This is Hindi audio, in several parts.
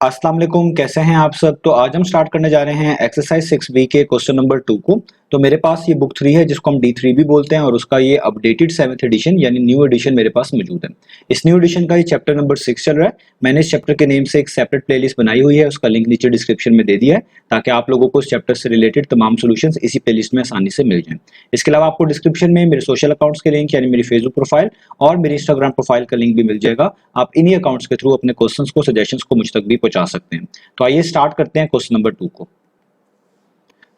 अस्सलाम वालेकुम, कैसे हैं आप सब। तो आज हम स्टार्ट करने जा रहे हैं एक्सरसाइज 6B के क्वेश्चन नंबर 2 को। तो मेरे पास ये बुक 3 है जिसको हम D3 भी बोलते हैं और उसका ये अपडेटेड 7th एडिशन यानी न्यू एडिशन मेरे पास मौजूद है। इस न्यू एडिशन का ये चैप्टर नंबर 6 चल रहा है। मैंने इस चैप्टर के नेम से एक सेपरेट प्लेलिस्ट बनाई हुई है, उसका लिंक नीचे डिस्क्रिप्शन में दे दिया है ताकि आप लोगों को इस चैप्टर से रिलेटेड तमाम सॉल्यूशंस इसी प्लेलिस्ट में आसानी से मिल जाएं। इसके अलावा आपको डिस्क्रिप्शन में मेरे सोशल अकाउंट्स के लिंक यानी मेरी फेसबुक प्रोफाइल और मेरी इंस्टाग्राम प्रोफाइल का लिंक भी मिल जाएगा। आप इन्हीं अकाउंट्स के थ्रू अपने क्वेश्चंस को, सजेशंस को मुझ तक भी पहुंचा सकते हैं। तो आइए स्टार्ट करते हैं क्वेश्चन नंबर 2 को।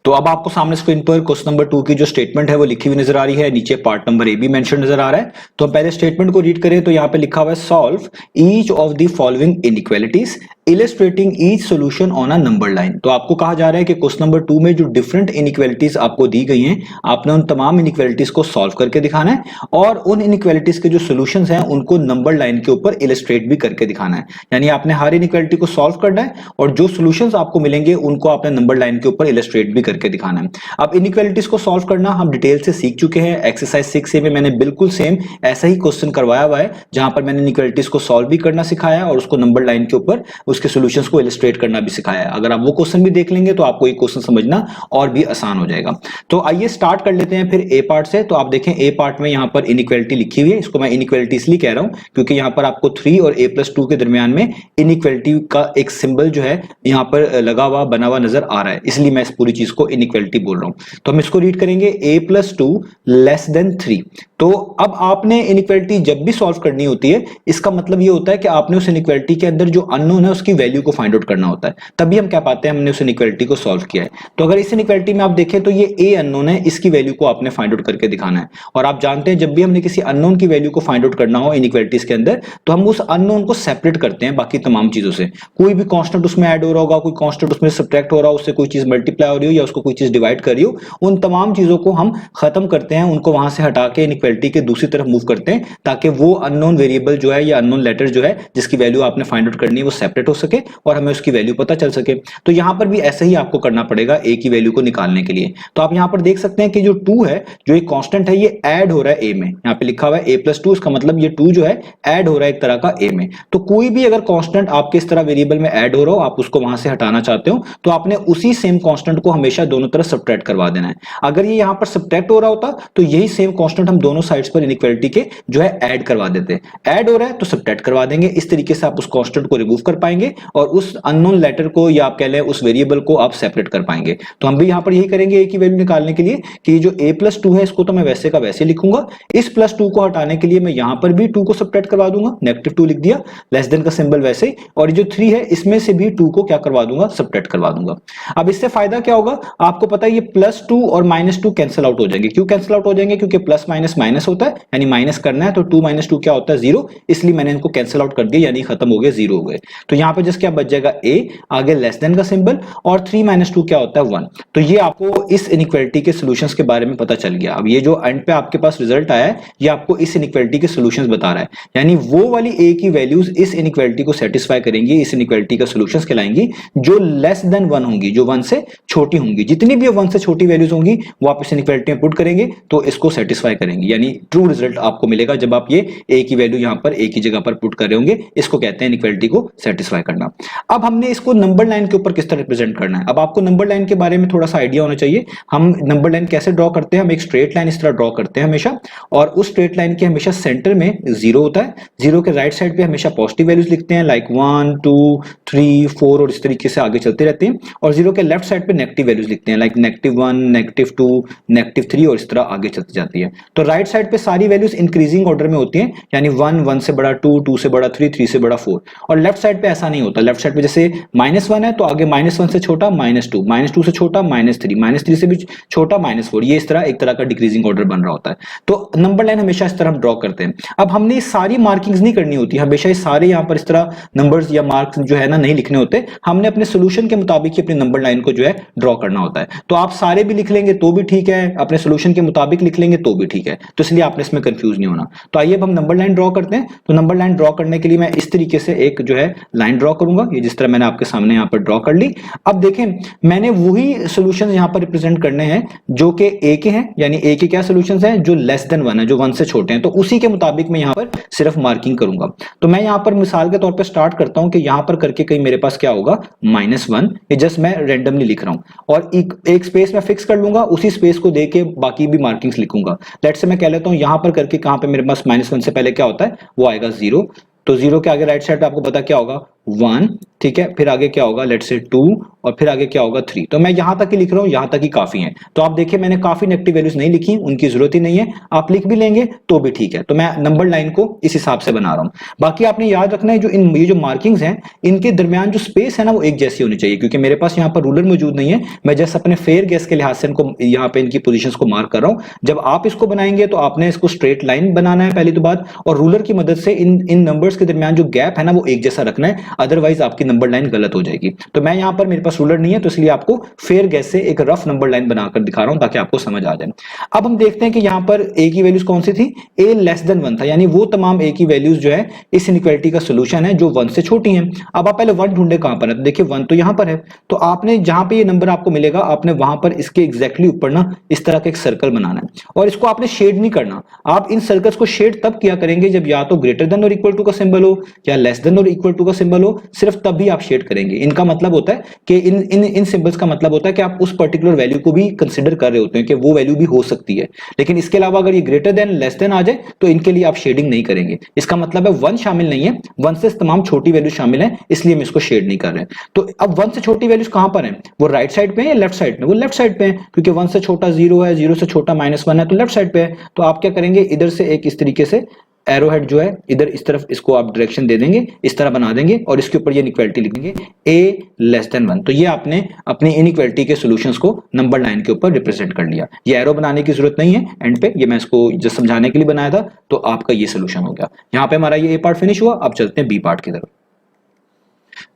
तो अब आपको सामने स्क्रीन पर क्वेश्चन नंबर 2 की जो स्टेटमेंट है वो लिखी हुई नजर आ रही है, नीचे पार्ट नंबर ए भी मेंशन नजर आ रहा है। तो हम पहले स्टेटमेंट को रीड करें तो यहाँ पे लिखा हुआ है solve each of the following inequalities illustrating each solution on a number line. तो आपको कहा जा रहा है कि क्वेश्चन नंबर 2 में जो डिफरेंट इनइक्वालिटीज आपको दी गई हैं, आपने उन तमाम इनइक्वालिटीज को सॉल्व करके दिखाना है और उन इनइक्वालिटीज के जो सॉल्यूशंस हैं उनको नंबर लाइन के ऊपर इलस्ट्रेट भी करके दिखाना है। यानी आपने हर इनइक्वालिटी को सॉल्व करना है और जो सॉल्यूशंस आपको मिलेंगे उनको आपने नंबर लाइन के ऊपर इलस्ट्रेट भी करके दिखाना है। अब इनइक्वालिटीज को सॉल्व करना हम डिटेल से सीख चुके हैं। एक्सरसाइज 6A में मैंने बिल्कुल सेम ऐसा ही क्वेश्चन करवाया हुआ है जहां पर मैंने इनइक्वालिटीज को सॉल्व भी करना सिखाया और उसको नंबर लाइन के ऊपर उसके सॉल्यूशंस को इलस्ट्रेट करना भी सिखाया है। अगर आप वो क्वेश्चन भी देख लेंगे तो आपको ये क्वेश्चन समझना और भी आसान हो जाएगा। तो आइए स्टार्ट कर लेते हैं फिर ए पार्ट से। तो आप देखें ए पार्ट में यहां पर इनइक्वालिटी लिखी हुई है। इसको मैं इनइक्वालिटी इसलिए कह रहा हूं क्योंकि यहां पर आपको 3 और a+2 के दरमियान में इनइक्वालिटी का एक सिंबल जो है यहां पर लगा हुआ बना हुआ नजर आ रहा है, इसलिए मैं इस पूरी चीज को इनइक्वालिटी बोल रहा हूं। तो हम इसको रीड करेंगे a+2 < 3। तो अब आपने इनइक्वालिटी जब भी सॉल्व करनी होती है इसका मतलब ये होता है कि आपने उस इनइक्वालिटी के अंदर जो अननोन है उसकी वैल्यू को फाइंड आउट करना होता है, तभी हम क्या पाते हैं हमने उस इनइक्वालिटी को सॉल्व किया है। तो अगर इस इनइक्वालिटी में आप देखें तो ये a अननोन है, इसकी वैल्यू को आपने फाइंड आउट करके दिखाना है। और आप जानते हैं जब भी हमने किसी अननोन की वैल्यू को फाइंड आउट करना हो इनइक्वालिटीज के अंदर तो हम उस अननोन को सेपरेट करते हैं बाकी तमाम चीजों से। कोई भी कांस्टेंट उसमें ऐड हो रहा होगा, कोई कांस्टेंट उसमें सब्ट्रैक्ट हो रहा हो, उससे कोई चीज मल्टीप्लाई हो रही हो या उसको कोई चीज डिवाइड कर रही हो, उन तमाम चीजों को हम खत्म करते हैं, उनको वहां से हटा के इनइक्वालिटी के दूसरी तरफ मूव करते हैं ताकि वो अननोन वेरिएबल जो है या अननोन लेटर जो है जिसकी वैल्यू आपने फाइंड आउट करनी है वो सेपरेट हो सके और हमें उसकी वैल्यू पता चल सके। तो यहां पर भी ऐसे ही आपको करना पड़ेगा ए की वैल्यू को निकालने के लिए। तो आप यहां पर देख सकते हैं कि जो 2 है, जो एक कांस्टेंट है, ये ऐड हो रहा है ए में। यहां पे लिखा हुआ है a+2, इसका मतलब ये 2 जो है ऐड हो रहा है एक तरह का ए में। तो कोई भी अगर कांस्टेंट आपके इस तरह वेरिएबल में ऐड हो रहा हो, आप उसको वहां से हटाना चाहते हो तो आपने उसी सेम कांस्टेंट को हमेशा दोनों तरफ सब्ट्रैक्ट करवा देना है। अगर ये यहां पर सब्ट्रैक्ट हो रहा होता तो यही सेम कांस्टेंट हम दोनों साइड्स पर इनइक्वालिटी के जो है ऐड करवा देते। ऐड हो रहा है तो सब्ट्रैक्ट करवा देंगे। इस तरीके से आप उस कांस्टेंट को रिमूव कर पाएंगे और उस अननोन लेटर को या आप कह लें उस वेरिएबल को आप सेपरेट कर पाएंगे। तो हम भी यहां पर यही करेंगे ए की वैल्यू निकालने के लिए कि ये जो a+2 है इसको तो मैं वैसे का वैसे लिखूंगा। इस +2 को हटाने के लिए मैं यहां पर भी 2 को सब्ट्रैक्ट करवा दूंगा, -2 लिख दिया, लेस देन का सिंबल वैसे ही, और ये जो 3 है इसमें से भी 2 को क्या करवा दूंगा, सब्ट्रैक्ट करवा दूंगा। अब इससे फायदा क्या होगा, आपको पता है ये +2 और -2 कैंसिल आउट हो जाएंगे। क्यों कैंसिल आउट हो जाएंगे, क्योंकि प्लस माइनस माइनस होता है, यानी माइनस करना है तो 2 - 2 क्या होता है, 0, इसलिए मैंने इनको कैंसिल आउट कर दिया, यानी खत्म हो गए, 0 हो गए। तो यहां पर जस्ट क्या बच जाएगा, a, आगे लेस देन का सिंबल, और 3 - 2 क्या होता है, 1। तो ये आपको इस इनइक्वालिटी के सॉल्यूशंस के बारे में पता चल गया। अब ये जो एंड पे आपके पास रिजल्ट आया है ये आपको इस इनइक्वालिटी के सॉल्यूशंस बता रहा है, यानी वो वाली a की वैल्यूज इस इनइक्वालिटी को सेटिस्फाई करेंगी, इस इनइक्वालिटी का सॉल्यूशंस कहलाएंगी जो लेस देन 1 होंगी, जो 1 से छोटी होंगी। जितनी भी 1 से छोटी वैल्यूज होंगी वो आप इस इनइक्वालिटी में पुट करेंगे तो इसको सेटिस्फाई करेंगे, यानी ट्रू रिजल्ट आपको मिलेगा जब आप ये a की वैल्यू यहां पर a की जगह पर पुट कर रहे होंगे। इसको कहते हैं इनइक्वालिटी को सेटिस्फाई करना। अब हमने इसको नंबर लाइन के ऊपर किस तरह रिप्रेजेंट करना है। अब आपको नंबर लाइन के बारे में थोड़ा सा आइडिया होना चाहिए। हम नंबर लाइन कैसे ड्रॉ करते हैं, हम एक स्ट्रेट लाइन इस तरह ड्रॉ करते हैं हमेशा, और उस स्ट्रेट लाइन के हमेशा सेंटर में 0 होता है। 0 के राइट साइड पे हमेशा पॉजिटिव वैल्यूज लिखते हैं, लाइक 1 2 3 4 और इस तरीके से आगे चलते रहते हैं, और 0 के लेफ्ट साइड पे नेगेटिव वैल्यूज लिखते हैं, लाइक -1 -2 -3 और इस तरह आगे चलती जाती है। तो राइट साइड पे सारी वैल्यूज इंक्रीजिंग ऑर्डर में होती हैं, यानी 1 1 से बड़ा 2 2 से बड़ा 3 3 से बड़ा 4। और लेफ्ट साइड पे ऐसा नहीं होता। लेफ्ट साइड पे जैसे -1 है तो आगे -1 से छोटा -2, -2 से छोटा -3, -3 से भी छोटा -4, ये इस तरह एक तरह का डिक्रीजिंग ऑर्डर बन रहा होता है। तो नंबर लाइन हमेशा इस तरह हम ड्रॉ करते हैं। अब हमने सारी मार्किंग्स नहीं करनी होती, हमेशा ये सारे यहाँ पर इस तरह नंबर्स या मार्क्स जो है ना नहीं लिखने होते। हमने अपने सोल्यूशन के मुताबिक ही अपनी नंबर लाइन को जो है ड्रॉ करना होता है। तो आप सारे भी लिख लेंगे तो भी ठीक है, अपने सोल्यूशन के मुताबिक लिख लेंगे तो भी ठीक है, तो इसलिए आपने इसमें कंफ्यूज नहीं होना। तो आइए अब हम नंबर लाइन ड्रॉ करते हैं। तो नंबर लाइन ड्रॉ करने के लिए मैं इस तरीके से एक जो है लाइन ड्रॉ करूंगा, ये जिस तरह मैंने आपके सामने यहाँ पर ड्रॉ कर ली। अब देखें मैंने वही सॉल्यूशंस यहाँ पर रिप्रेजेंट करने हैं जो कि ए के हैं, यानी ए के क्या सॉल्यूशंस हैं, जो लेस देन 1 है, जो 1 से छोटे हैं, तो उसी के मुताबिक मैं यहाँ पर सिर्फ मार्किंग करूंगा। तो मैं यहाँ पर मिसाल के तौर पर स्टार्ट करता हूँ कि यहाँ पर करके कहीं मेरे पास क्या होगा -1, ये जस्ट मैं रेंडमली लिख रहा हूं और एक स्पेस में फिक्स कर लूंगा, उसी स्पेस को देके बाकी भी मार्किंग्स लिखूंगा। लेट्स से मैं कह लेता हूं यहां पर करके कहां पे मेरे पास -1 से पहले क्या होता है, वो आएगा 0, तो 0 के आगे राइट साइड पे आपको पता क्या होगा 1, ठीक है, फिर आगे क्या होगा लेट्स से 2 और फिर आगे क्या होगा 3। तो मैं यहां तक ही लिख रहा हूं, यहां तक ही काफी है। तो आप देखिए मैंने काफी नेगेटिव वैल्यूज नहीं लिखी, उनकी जरूरत ही नहीं है, आप लिख भी लेंगे तो भी ठीक है। तो मैं नंबर लाइन को इस हिसाब से बना रहा हूं। बाकी आपने याद रखना है ये जो मार्किंग्स हैं इनके दरमियान जो स्पेस है ना वो एक जैसी होनी चाहिए, क्योंकि मेरे पास यहाँ पर रूलर मौजूद नहीं है, मैं जस्ट अपने फेयर गेस के लिहाज से इनको यहाँ पे इनकी पोजीशंस को मार्क कर रहा हूं। जब आप इसको बनाएंगे तो आपने इसको स्ट्रेट लाइन बनाना है पहली तो बात, और रूलर की मदद से इन नंबर्स के दरमियान जो गैप है ना वो एक जैसा रखना है, अदरवाइज आपकी नंबर लाइन गलत हो जाएगी। तो मैं यहाँ पर मेरे पास रूलर नहीं है तो इसलिए आपको फेयर गैस से एक रफ नंबर लाइन बनाकर दिखा रहा हूं ताकि आपको समझ आ जाए। अब हम देखते हैं कि यहाँ पर ए की वैल्यूज कौन सी थी, ए लेस देन 1 था, यानी वो तमाम ए की वैल्यूज जो है इस इनइक्वालिटी का सोल्यूशन है जो 1 से छोटी हैं। अब आप पहले 1 ढूंढे कहां पर है, तो देखिए 1 तो यहां पर है, तो आपने जहां पे ये नंबर आपको मिलेगा आपने वहां पर इसके एग्जैक्टली ऊपर ना इस तरह का एक सर्कल बनाना है, और इसको आपने शेड नहीं करना। आप इन सर्कल्स को शेड तब किया करेंगे जब या तो ग्रेटर देन और इक्वल टू का सिंबल हो या लेस देन और इक्वल टू का सिंबल हो, सिर्फ तब भी आप शेड करेंगे। इनका मतलब होता है कि इन सिंबल्स का मतलब होता है कि आप उस पर्टिकुलर वैल्यू को भी कंसीडर कर रहे होते हैं कि वो वैल्यू भी हो सकती है, लेकिन इसके अलावा अगर ये ग्रेटर देन लेस देन आ जाए तो इनके लिए आप शेडिंग नहीं करेंगे। इसका मतलब है 1 शामिल नहीं है, 1 से तमाम छोटी वैल्यू शामिल है, इसलिए हम इसको शेड नहीं कर रहे हैं। तो अब 1 से छोटी वैल्यूज कहां पर है, वो राइट साइड पे है या लेफ्ट साइड पे, वो लेफ्ट साइड पे है, क्योंकि 1 से छोटा 0 है, 0 से छोटा -1 है, तो लेफ्ट साइड पे है। तो आप क्या करेंगे, इधर से एक इस तरीके से एरो हेड जो है इधर इस तरफ इसको आप डायरेक्शन दे देंगे, इस तरह बना देंगे और इसके ऊपर ये इनइक्वालिटी लिख देंगे a लेस देन 1। तो ये आपने अपनी इनइक्वालिटी के सॉल्यूशंस को नंबर लाइन के ऊपर रिप्रेजेंट कर लिया। ये एरो बनाने की जरूरत नहीं है एंड पे, ये मैं इसको जस्ट समझाने के लिए बनाया था। तो आपका ये सोल्यूशन हो गया। यहाँ पे हमारा ये ए पार्ट फिनिश हुआ। अब चलते हैं बी पार्ट की तरफ।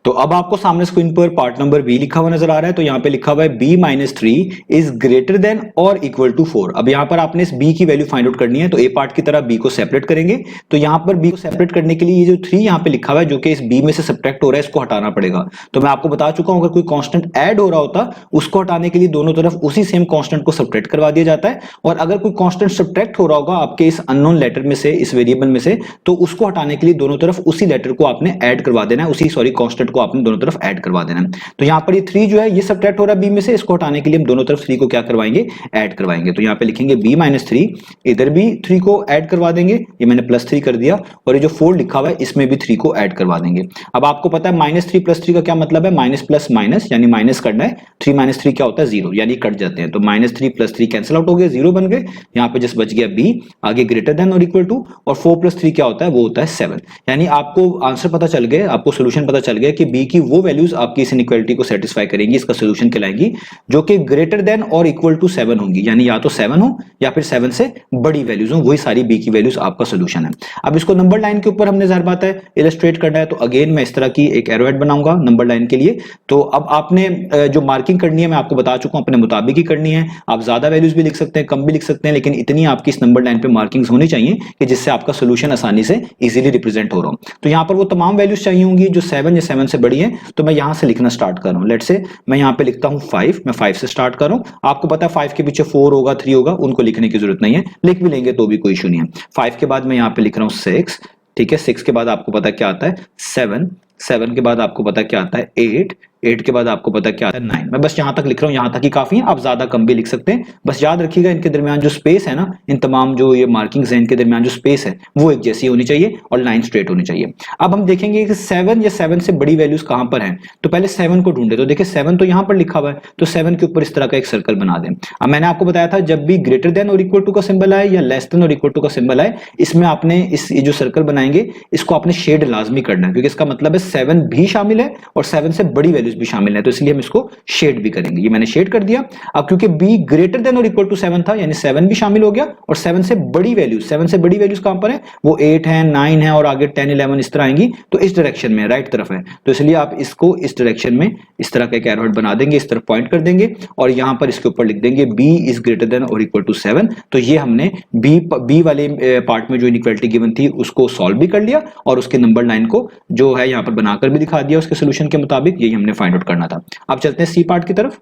तो अब आपको सामने स्क्रीन पर पार्ट नंबर बी लिखा हुआ नजर आ रहा है। तो यहाँ पे लिखा हुआ है b-3 इज ग्रेटर देन और इक्वल टू 4। अब यहाँ पर आपने इस b की वैल्यू फाइंड आउट करनी है, तो a पार्ट की तरह b को सेपरेट करेंगे। तो यहाँ पर b को सेपरेट करने के लिए ये जो 3 यहाँ पे लिखा हुआ है जो कि इस b में से सब्ट्रैक्ट हो रहा है, इसको हटाना पड़ेगा। तो मैं आपको बता चुका हूं अगर कोई कांस्टेंट ऐड हो रहा होता उसको हटाने के लिए दोनों तरफ उसी सेम कांस्टेंट को सब्ट्रैक्ट करवा दिया जाता है, और अगर कोई कांस्टेंट सब्ट्रैक्ट हो रहा होगा आपके इस अननोन लेटर में से, इस वेरिएबल में से, तो उसको हटाने के लिए दोनों तरफ उसी लेटर को आपने ऐड करवा देना है, उसी कांस्टेंट को आपने दोनों तरफ ऐड करवा देना। तो यहां पर ये 3 जो है ये सब्ट्रैक्ट हो रहा है बी में से, इसको हटाने के लिए हम दोनों तरफ 3 को क्या करवाएंगे, ऐड करवाएंगे। तो यहां पे लिखेंगे b-3, इधर भी 3 को ऐड करवा देंगे, ये मैंने +3 कर दिया, और ये जो 4 लिखा हुआ है इसमें भी 3 को ऐड करवा देंगे। अब आपको पता है -3 + 3 का क्या मतलब है, माइनस प्लस माइनस, यानी माइनस करना है। 3 - 3 क्या होता है, 0, यानी कट जाते हैं। तो -3 + 3 कैंसिल आउट हो गया, 0 बन गए। यहां पे जस्ट बच गया b, आगे ग्रेटर देन और इक्वल टू, और 4 + 3 क्या होता है, वो होता है 7। यानी आपको आंसर पता चल गया, आपको सोल्यूशन पता चल गया कि b की वो वैल्यूज आपकी इस इनइक्वालिटी को सेटिस्फाई करेंगी, इसका सोल्यूशन कहलाएगी, जो कि ग्रेटर देन और इक्वल टू 7 होंगी, यानी या तो 7 हो या फिर 7 से बड़ी वैल्यूज हो, वही सारी b की वैल्यूज आपका सोल्यूशन है। अब इसको नंबर लाइन के ऊपर हमने ज़ाहिर बात है इलस्ट्रेट करना है, तो अगेन मैं इस तरह की एक एरोहेड बनाऊंगा नंबर लाइन के लिए। तो अब आपने जो मार्किंग करनी है मैं आपको बता चुका हूं, अपने मुताबिक ही करनी है। आप ज्यादा वैल्यूज भी लिख सकते हैं, कम भी लिख सकते हैं, लेकिन इतनी आपकी इस नंबर लाइन पे मार्किंग्स होनी चाहिए कि जिससे आपका सोल्यूशन आसानी से इजीली रिप्रेजेंट हो रहा हो। तो यहाँ पर वो तमाम वैल्यूज चाहिए होंगी जो 7 या 7 से बड़ी है। तो मैं यहां से लिखना स्टार्ट कर रहा हूं। लेट्स से मैं यहां पे लिखता हूं 5, मैं 5 से स्टार्ट कर रहा हूं। आपको पता है 5 के पीछे 4 होगा, 3 होगा, उनको लिखने की जरूरत नहीं है, लिख भी लेंगे तो भी कोई इशू नहीं है। 5 के बाद मैं यहां पे लिख रहा हूं 6, ठीक है। 6 के बाद आपको पता क्या आता है 7, 7 के बाद आपको पता क्या आता है 8, 8 के बाद आपको पता क्या आता है 9। मैं बस यहां तक लिख रहा हूं, यहां तक ही काफी है, आप ज्यादा कम भी लिख सकते हैं। बस याद रखिएगा इनके दरमियान जो स्पेस है ना, इन तमाम जो ये मार्किंग्स हैं इनके दरमियान जो स्पेस है वो एक जैसी होनी चाहिए और लाइन स्ट्रेट होनी चाहिए। अब हम देखेंगे कि 7 या 7 से बड़ी वैल्यूज कहां पर हैं। तो पहले 7 को ढूंढे, तो देखिए 7 तो यहां पर लिखा हुआ है, तो 7 के ऊपर इस तरह का एक सर्कल बना दें। अब मैंने आपको बताया था जब भी ग्रेटर देन और इक्वल टू का सिंबल आए या लेस देन और इक्वल टू का सिंबल आए, इसमें आपने ये जो सर्कल बनाएंगे इसको आपने शेड लाजमी करना है, क्योंकि इसका मतलब है 7 भी शामिल है और 7 से बड़ी वैल्यूज भी शामिल है, तो इसलिए हम इसको शेड भी करेंगे। ये मैंने शेड कर दिया। अब क्योंकि b ग्रेटर देन और इक्वल टू 7 था, यानी 7 भी शामिल हो गया, और 7 से बड़ी वैल्यूज, 7 से बड़ी वैल्यूज कहां पर है, वो 8 है, 9 है, और आगे 10, 11 इस तरह आएंगी, तो इस डायरेक्शन में राइट तरफ है। तो इसलिए आप इसको इस डायरेक्शन में इस तरह का एक एरोहेड बना देंगे, इस तरफ पॉइंट कर देंगे, और यहां पर इसके ऊपर लिख देंगे b इज ग्रेटर देन और इक्वल टू 7। तो ये हमने b वाले पार्ट में जो इनइक्वालिटी गिवन थी उसको सॉल्व भी कर लिया, और उसके नंबर लाइन को जो है यहां पर बनाकर भी दिखा दिया उसके सोल्यूशन के मुताबिक। यही हमने फाइंड आउट करना था। अब चलते हैं सी पार्ट की तरफ।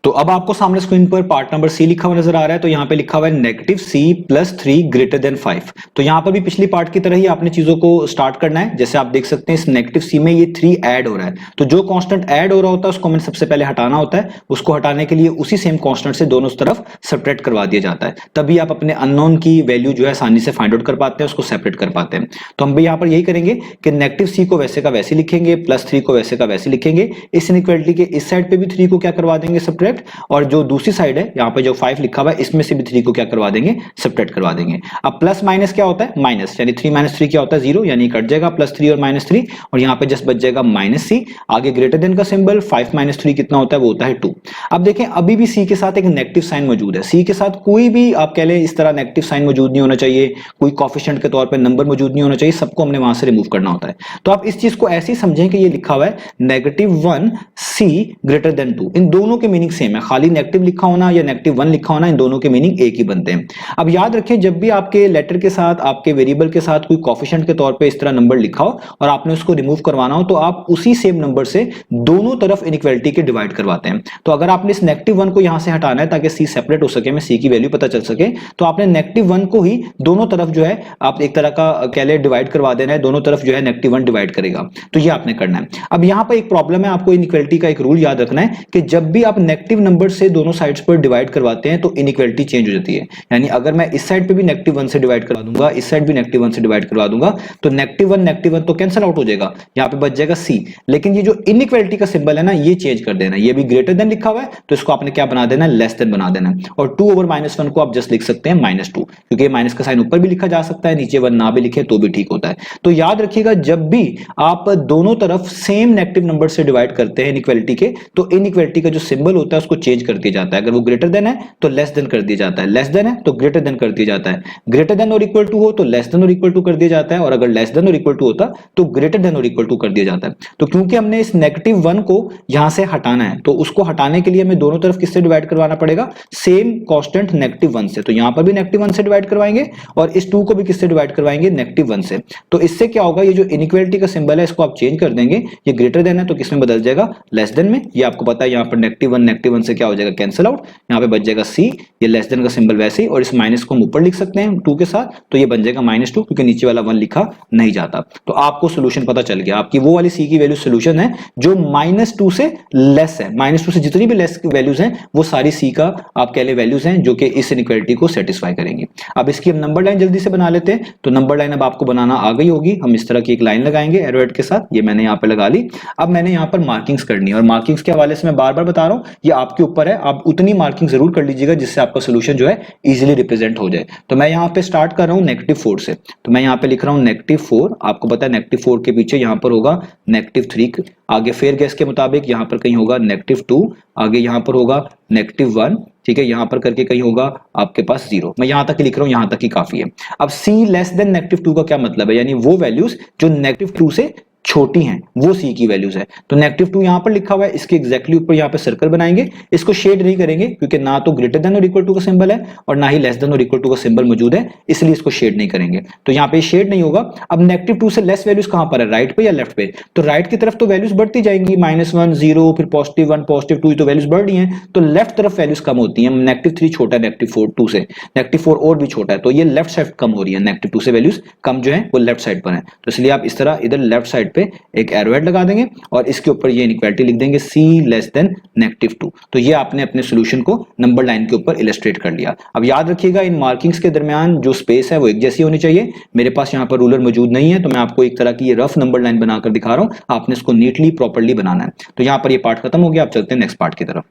तो अब आपको सामने स्क्रीन पर पार्ट नंबर सी लिखा हुआ नजर आ रहा है। तो यहाँ पे लिखा हुआ है negative C plus 3 greater than 5। तो यहाँ पर भी पिछली पार्ट की तरह ही आपने चीजों को स्टार्ट करना है। जैसे आप देख सकते हैं इस नेगेटिव सी में ये 3 ऐड हो रहा है, तो जो कांस्टेंट ऐड हो रहा होता है उसको हमें सबसे पहले हटाना होता है। उसको हटाने के लिए उसी सेम कांस्टेंट से दोनों तरफ सेपरेट करवा दिया जाता है, तभी आप अपने अननोन की वैल्यू जो है आसानी से फाइंड आउट कर पाते हैं, उसको सेपरेट कर पाते हैं। तो हम भी यहाँ पर यही करेंगे कि नेगेटिव सी को वैसे का वैसे लिखेंगे, प्लस 3 को वैसे का वैसे लिखेंगे। इस इनइक्वालिटी के इस साइड पे भी 3 को क्या करवा देंगे, सेपरेट, और जो दूसरी साइड है यहाँ पे जो 5 लिखा हुआ है इसमें से भी 3 को क्या करवा देंगे, सेपरेट करवा देंगे। अब प्लस माइनस क्या होता है, माइनस, यानी 3 माइनस 3 क्या होता है, 0, यानी कट जाएगा प्लस 3 और माइनस 3, और यहाँ पे जस्ट बच जाएगा माइनस सी। आगे ग्रेटर देन का सिंबल, 5 माइनस 3 कितना होता है, वो होता है 2। अब देखें अभी भी सी के साथ एक नेगेटिव साइन मौजूद है। सी के साथ कोई भी आप कह लें इस तरह नेगेटिव साइन मौजूद नहीं होना चाहिए, कोई कोफिशिएंट के तौर पे नंबर मौजूद नहीं होना चाहिए, सबको हमने वहां से रिमूव करना होता है। तो आप इस चीज को ऐसे ही समझें कि ये लिखा हुआ है -1 सी ग्रेटर देन 2। इन दोनों के मीनिंग सेम है, खाली नेगेटिव लिखा होना या -1 लिखा होना, इन दोनों के मीनिंग एक ही बनते हैं। अब याद रखें जब भी आपके लेटर के साथ, आपके वेरिएबल के साथ कोई कोफिशिएंट के तौर पे इस तरह नंबर लिखा हो और आपने उसको रिमूव करवाना हो, तो आप उसी सेम नंबर से दोनों तरफ इनइक्वालिटी के डिवाइड करवाते हैं। तो अगर आपने इस -1 को यहां से हटाना है ताकि सी सेपरेट हो सके, में सी की वैल्यू पता चल सके, तो आपने -1 को ही दोनों तरफ जो है आप एक तरह का कह ले डिवाइड करवा देना है, दोनों तरफ जो है -1 डिवाइड करेगा। तो ये आपने करना है। अब यहां पर एक प्रॉब्लम है, आपको इनइक्वालिटी का एक रूल याद रखना है कि जब भी आप नेगेटिव नंबर से दोनों साइड्स पर डिवाइड करवाते हैं तो इनइक्वालिटी चेंज हो जाती है। यानी अगर मैं इस साइड पे भी -1 से डिवाइड करवा दूंगा, इस साइड भी -1 से डिवाइड करवा दूंगा, तो -1 तो कैंसिल आउट हो जाएगा, यहां पे बच जाएगा सी। लेकिन ये जो इनइक्वालिटी का सिंबल है ना, ये चेंज कर देना। ये भी ग्रेटर देन लिखा हुआ है तो इसको आपने क्या बना देना है, लेस देन बना देना है। और 2/-1 को आप जस्ट लिख सकते हैं -2, क्योंकि माइनस का साइन ऊपर भी लिखा जा सकता है, नीचे 1 ना भी लिखे तो भी ठीक होता है। तो याद रखिएगा जब भी आप दोनों तरफ सेम नेगेटिव नंबर से डिवाइड करते हैं इनइक्वालिटी के, तो इनइक्वालिटी का जो सिंबल होता है उसको चेंज कर दिया जाता है। अगर वो ग्रेटर देन है तो लेस देन कर दिया जाता है, लेस देन है तो ग्रेटर देन कर दिया जाता है, ग्रेटर देन और इक्वल टू हो तो लेस देन और इक्वल टू कर दिया जाता है, और अगर लेस देन और इक्वल टू होता तो ग्रेटर देन और इक्वल टू कर दिया जाता है। तो क्योंकि हमने इस -1 को यहां से हटाना है, तो उसको हटाने के लिए हमें दोनों तरफ किससे डिवाइड करवाना पड़ेगा, सेम कांस्टेंट -1 से। तो यहां पर भी -1 से डिवाइड करवाएंगे और इस 2 को भी किससे डिवाइड करवाएंगे, -1 से। तो इससे क्या होगा, ये जो इनइक्वालिटी का सिंबल है इसको आप चेंज कर देंगे, ये ग्रेटर देन है तो किसमें बदल जाएगा, लेस देन में। ये आपको पता है यहाँ पर -1 से क्या हो जाएगा, कैंसिल आउट, यहाँ पे बच जाएगा सी। ये लेस देन का सिंबल वैसे ही, और इस माइनस को हम ऊपर लिख सकते हैं 2 के साथ, तो ये बन जाएगा -2, क्योंकि नीचे वाला 1 लिखा नहीं जाता। तो आपको सोल्यूशन पता चल गया, आपकी वो वाली सी की वैल्यू सोल्यूशन है जो -2 से लेस है। -2 से जितनी भी लेस वैल्यूज हैं वो सारी सी का आप कह ले वैल्यूज हैं जो कि इस इनइक्वालिटी को सेटिस्फाई करेंगी। अब इसकी हम नंबर लाइन जल्दी से बना लेते हैं। तो नंबर लाइन अब आपको बनाना आ गई होगी। हम इस तरह की एक लाइन लगाएंगे एरोहेड के साथ, ये मैंने यहाँ पे लगा ली। अब मैंने यहाँ पर मार्किंग्स करनी है, और मार्किंग्स के हवाले से मैं बार बार बता रहा हूँ ये आपके ऊपर है, आप उतनी मार्किंग जरूर कर लीजिएगा जिससे आपका सोल्यूशन जो है इजीली रिप्रेजेंट हो जाए। तो मैं यहाँ पे स्टार्ट कर रहा हूँ -4 से। तो मैं यहाँ पे लिख रहा हूँ -4। आपको पता है -4 के पीछे यहाँ पर होगा -3, आगे फेयर गेस के मुताबिक यहाँ पर कहीं होगा -2, आगे यहाँ पर होगा -1, ठीक है, यहां पर करके कहीं होगा आपके पास 0। मैं यहां तक ही लिख रहा हूं, यहां तक ही काफी है। अब c लेस देन -2 का क्या मतलब है, यानी वो वैल्यूज जो -2 से छोटी हैं वो सी की वैल्यूज है। तो -2 यहां पर लिखा हुआ है, इसके एग्जैक्टली ऊपर यहां पे सर्कल बनाएंगे। इसको शेड नहीं करेंगे क्योंकि ना तो ग्रेटर देन और इक्वल टू का सिंबल है और ना ही लेस देन और इक्वल टू का सिंबल मौजूद है, इसलिए इसको शेड नहीं करेंगे। तो यहां पे शेड नहीं होगा। अब -2 से लेस वैल्यूज कहां पर है, राइट पे या लेफ्ट पे? तो राइट की तरफ तो वैल्यूज बढ़ती जाएंगी, -1 0, फिर +1 +2, तो वैल्यूज बढ़ रही हैं। तो लेफ्ट तरफ वैल्यूज कम होती हैं। -3 छोटा है -2 से, -4 और भी छोटा है, तो ये लेफ्ट साइड कम हो रही है। -2 से वैल्यूज कम जो है वो लेफ्ट साइड पर है। तो इसलिए आप इस तरह इधर लेफ्ट साइड पे एक एरो लगा देंगे और इसके ऊपर ये इनइक्वालिटी लिख देंगे c लेस देन -2। तो ये आपने अपने सॉल्यूशन को नंबर लाइन के ऊपर इलस्ट्रेट कर लिया। अब याद रखिएगा इन मार्किंग्स के दरमियान जो स्पेस है वो एक जैसी होनी चाहिए। मेरे पास यहाँ पर रूलर मौजूद नहीं है तो मैं आपको एक तरह की ये रफ नंबर लाइन बनाकर दिखा रहा हूं, आपने इसको नीटली प्रॉपर्ली बनाना है। तो यहाँ पर ये पार्ट खत्म हो गया, आप चलते हैं नेक्स्ट पार्ट की तरफ।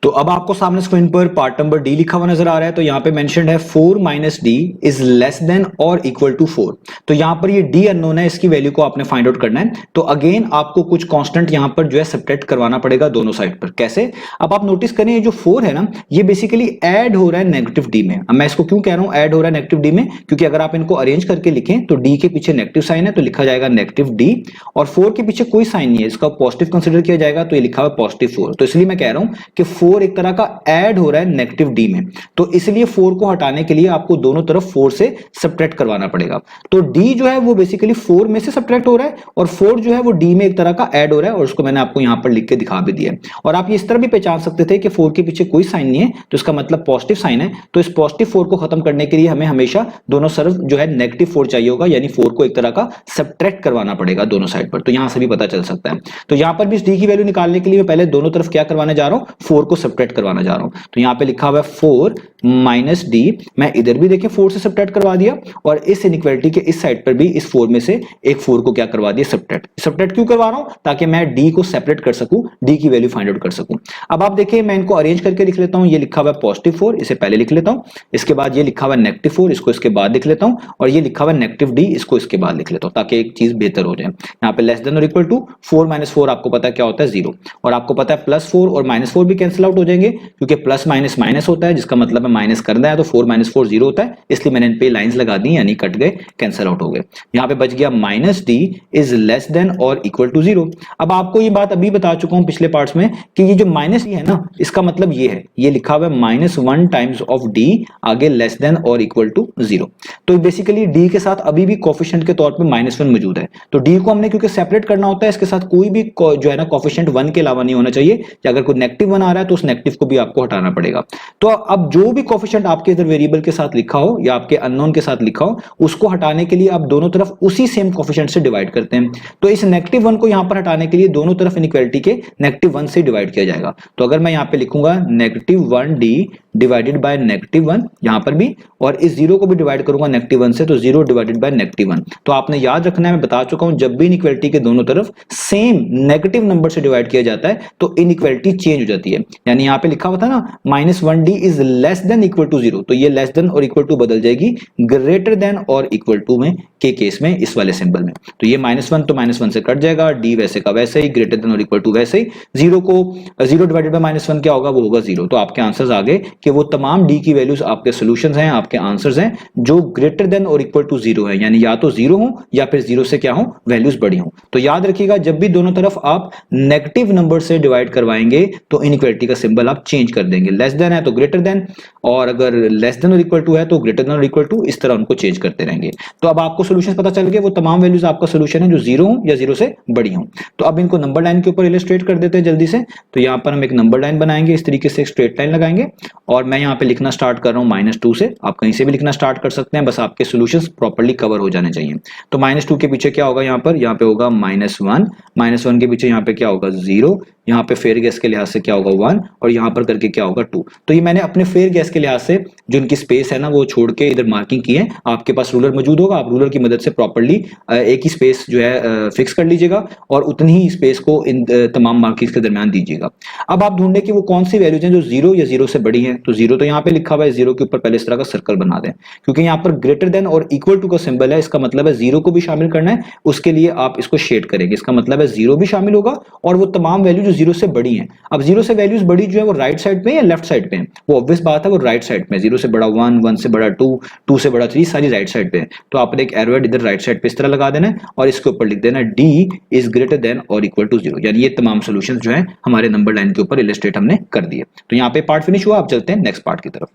तो अब आपको सामने स्क्रीन पर पार्ट नंबर डी लिखा हुआ नजर आ रहा है। तो यहाँ पे मेंशन्ड है 4 - d इज लेस देन और इक्वल टू 4। तो यहाँ पर ये d अननोन है, इसकी वैल्यू को आपने फाइंड आउट करना है। तो अगेन आपको कुछ कांस्टेंट यहाँ पर जो है सब्ट्रैक्ट करवाना पड़ेगा दोनों साइड पर। कैसे? अब आप नोटिस करें ये जो 4 है ना, ये बेसिकली ऐड हो रहा है -d में। अब मैं इसको क्यों कह रहा हूं ऐड हो रहा है -d में, क्योंकि अगर आप इनको अरेंज करके लिखें तो d के पीछे नेगेटिव साइन है तो लिखा जाएगा -d, और 4 के पीछे कोई साइन नहीं है, इसका पॉजिटिव कंसिडर किया जाएगा तो ये लिखा हुआ +4। तो इसलिए मैं कह रहा हूं कि 4 4 एक तरह का ऐड हो रहा है नेगेटिव डी में, तो इसलिए 4 को हटाने के लिए आपको दोनों तरफ 4 से सब्ट्रैक्ट करवाना पड़ेगा। तो डी जो है वो बेसिकली 4 में से सब्ट्रैक्ट हो रहा है और 4 जो है वो डी में एक तरह का ऐड हो रहा है, और उसको मैंने आपको यहां पर लिख के दिखा भी दिया है। और आप ये इस तरह भी पहचान सकते थे कि 4 के पीछे कोई साइन नहीं है तो इसका मतलब पॉजिटिव साइन है, तो इस पॉजिटिव 4 को खत्म करने के लिए हमें हमेशा दोनों तरफ जो है नेगेटिव 4 चाहिए होगा, यानी 4 को एक तरह का सब्ट्रैक्ट करवाना पड़ेगा दोनों साइड पर। तो यहां से भी पता चल सकता है। तो यहां पर भी इस डी की वैल्यू निकालने के लिए मैं पहले दोनों तरफ क्या करवाने जा रहा हूं, 4 को सब्ट्रैक्ट करवाना जा रहा हूं। तो यहां पे लिखा हुआ है 4 माइनस डी, मैं इधर भी देखिए 4 से सब्ट्रैक्ट करवा दिया, और इस इनइक्वालिटी के इस साइड पर भी इस 4 में से एक 4 को क्या करवा दिया, सब्ट्रैक्ट। सब्ट्रैक्ट क्यों करवा रहा हूं, ताकि मैं डी को सेपरेट कर सकूं, डी की वैल्यू फाइंड आउट कर सकूं। अब आप देखिए मैं इनको अरेंज करके लिख लेता हूं। ये लिखा हुआ है पॉजिटिव 4, इसे पहले लिख लेता हूं, इसके बाद ये लिखा हुआ है नेगेटिव 4, इसको इसके बाद लिख लेता हूं, और ये लिखा हुआ है नेगेटिव डी, इसको इसके बाद लिख लेता हूं, ताकि एक चीज बेहतर हो जाए। यहाँ पे लेस देन और इक्वल टू 4 माइनस 4 आपको पता है क्या होता है, 0, और आपको पता है प्लस 4 और माइनस 4 भी कैंसिल आउट हो जाएंगे, क्योंकि प्लस माइनस माइनस होता है, जिसका मतलब है माइनस करना है, तो 4 माइनस 4 0 होता है, इसलिए मैंने इन पे लाइंस लगा दी, यानी कट गए, कैंसिल आउट हो गए। यहाँ पे बच गया minus D is less than और इक्वल टू 0। अब आपको ये बात अभी बता चुका हूं पिछले पार्ट्स में कि ये जो माइनस डी है ना, इसका मतलब ये है, ये लिखा हुआ है -1 टाइम्स ऑफ डी, आगे लेस देन और इक्वल टू 0। तो बेसिकली डी के साथ अभी भी कोफिशिएंट के तौर पे -1 मौजूद है, तो डी को हमने क्योंकि सेपरेट करना होता है, इसके साथ कोई भी जो है ना कोफिशिएंट 1 के अलावा नहीं होना चाहिए, या अगर कोई नेगेटिव 1 आ रहा है तो उस नेगेटिव को भी आपको हटाना पड़ेगा। तो अब जो भी कोफिशिएंट आपके इधर वेरिएबल के साथ लिखा हो या आपके अननोन के साथ लिखा हो, उसको हटाने के लिए आप दोनों तरफ उसी सेम कोफिशिएंट से डिवाइड करते हैं। तो इस नेगेटिव 1 को यहां पर हटाने के लिए दोनों तरफ इनइक्वालिटी के नेगेटिव 1 से डिवाइड किया जाएगा। तो अगर मैं यहां पे लिखूंगा -1d डिवाइडेड बाय -1 यहां पर भी, और इस 0 को भी डिवाइड करूंगा -1 से, तो 0 डिवाइडेड बाय -1। तो आपने याद रखना है, मैं बता चुका हूं, जब भी इनइक्वालिटी के दोनों तरफ सेम नेगेटिव नंबर से डिवाइड किया जाता है तो इनइक्वालिटी चेंज हो जाती है। यानी यहां पे लिखा हुआ था ना -1d is less than equal to 0, तो ये लेस देन और इक्वल टू बदल जाएगी ग्रेटर देन और इक्वल टू में के केस में, इस वाले सिंबल में। तो ये -1 तो -1 से कट जाएगा, डी वैसे का वैसे ही, ग्रेटर देन और इक्वल टू वैसे ही, 0 डिवाइडेड बाय -1 क्या होगा, वो होगा 0। तो आपके आंसर्स आ गए कि वो तमाम डी की वैल्यूज आपके सॉल्यूशंस हैं, आपके आंसर्स हैं जो ग्रेटर देन और इक्वल टू 0 है, यानी या तो 0 हो या फिर 0 से क्या हो, वैल्यूज बड़ी हो। तो याद रखिएगा, जब भी दोनों तरफ आप नेगेटिव नंबर से डिवाइड करवाएंगे तो इनइक्वालिटी का सिंबल आप चेंज कर देंगे, लेस देन है तो ग्रेटर देन, और अगर लेस देन और इक्वल टू है तो ग्रेटर देन और इक्वल टू, इस तरह उनको चेंज करते रहेंगे। तो अब आपको सॉल्यूशन पता चल गया, वो तमाम वैल्यूज आपका सॉल्यूशन है जो 0 हो या 0 से बड़ी हो। तो अब इनको नंबर लाइन के ऊपर इलस्ट्रेट कर देते हैं जल्दी से। तो यहां पर हम एक नंबर लाइन बनाएंगे, इस तरीके से एक स्ट्रेट लाइन लगाएंगे, और मैं यहां पे लिखना स्टार्ट कर रहा हूं -2 से, आप कहीं से भी लिखना स्टार्ट कर सकते हैं, बस आपके सॉल्यूशंस प्रॉपर्ली कवर हो जाने चाहिए। तो -2 के पीछे क्या होगा, यहाँ पे होगा -1 के पीछे यहाँ पे क्या होगा 0, यहाँ पे फेयर गैस के लिहाज से क्या होगा 1, और यहाँ पर करके क्या होगा 2। तो ये मैंने अपने फेयर गैस के लिहाज से जो इनकी स्पेस है ना वो छोड़ के इधर मार्किंग की है। आपके पास रूलर मौजूद होगा, आप रूलर की मदद से प्रॉपर्ली एक ही स्पेस जो है फिक्स कर लीजिएगा, और उतनी ही स्पेस को इन तमाम मार्किंग्स के दरमियान दीजिएगा। अब आप ढूंढने की वो कौन सी वैल्यूज हैं जो 0 या 0 से बड़ी हैं। तो 0 तो यहाँ पे लिखा हुआ है, 0 के ऊपर पहले इस तरह का सर्कल बना दें, क्योंकि यहाँ पर ग्रेटर देन और इक्वल टू का सिंबल है, इसका मतलब है 0 को भी शामिल करना है, उसके लिए आप इसको शेड करेंगे, इसका मतलब है 0 भी शामिल होगा और वो तमाम वैल्यू जो 0 से बड़ी हैं। अब 0 से वैल्यूज बड़ी जो है वो राइट साइड पे या लेफ्ट साइड पे है, वो ऑब्वियस बात है, वो राइट साइड पे, 0 से बड़ा 1, 1 से बड़ा 2, 2 से बड़ा 3, सारी राइट साइड पे है। तो आपने एक एरो इधर राइट साइड पे इस तरह लगा देना है, और इसके ऊपर लिख देना d इज ग्रेटर देन और इक्वल टू 0, यानी ये तमाम सॉल्यूशंस जो है हमारे नंबर लाइन के ऊपर इलस्ट्रेट हमने कर दिए। तो यहाँ पे पार्ट फिनिश हुआ, आप चलते हैं नेक्स्ट पार्ट की तरफ।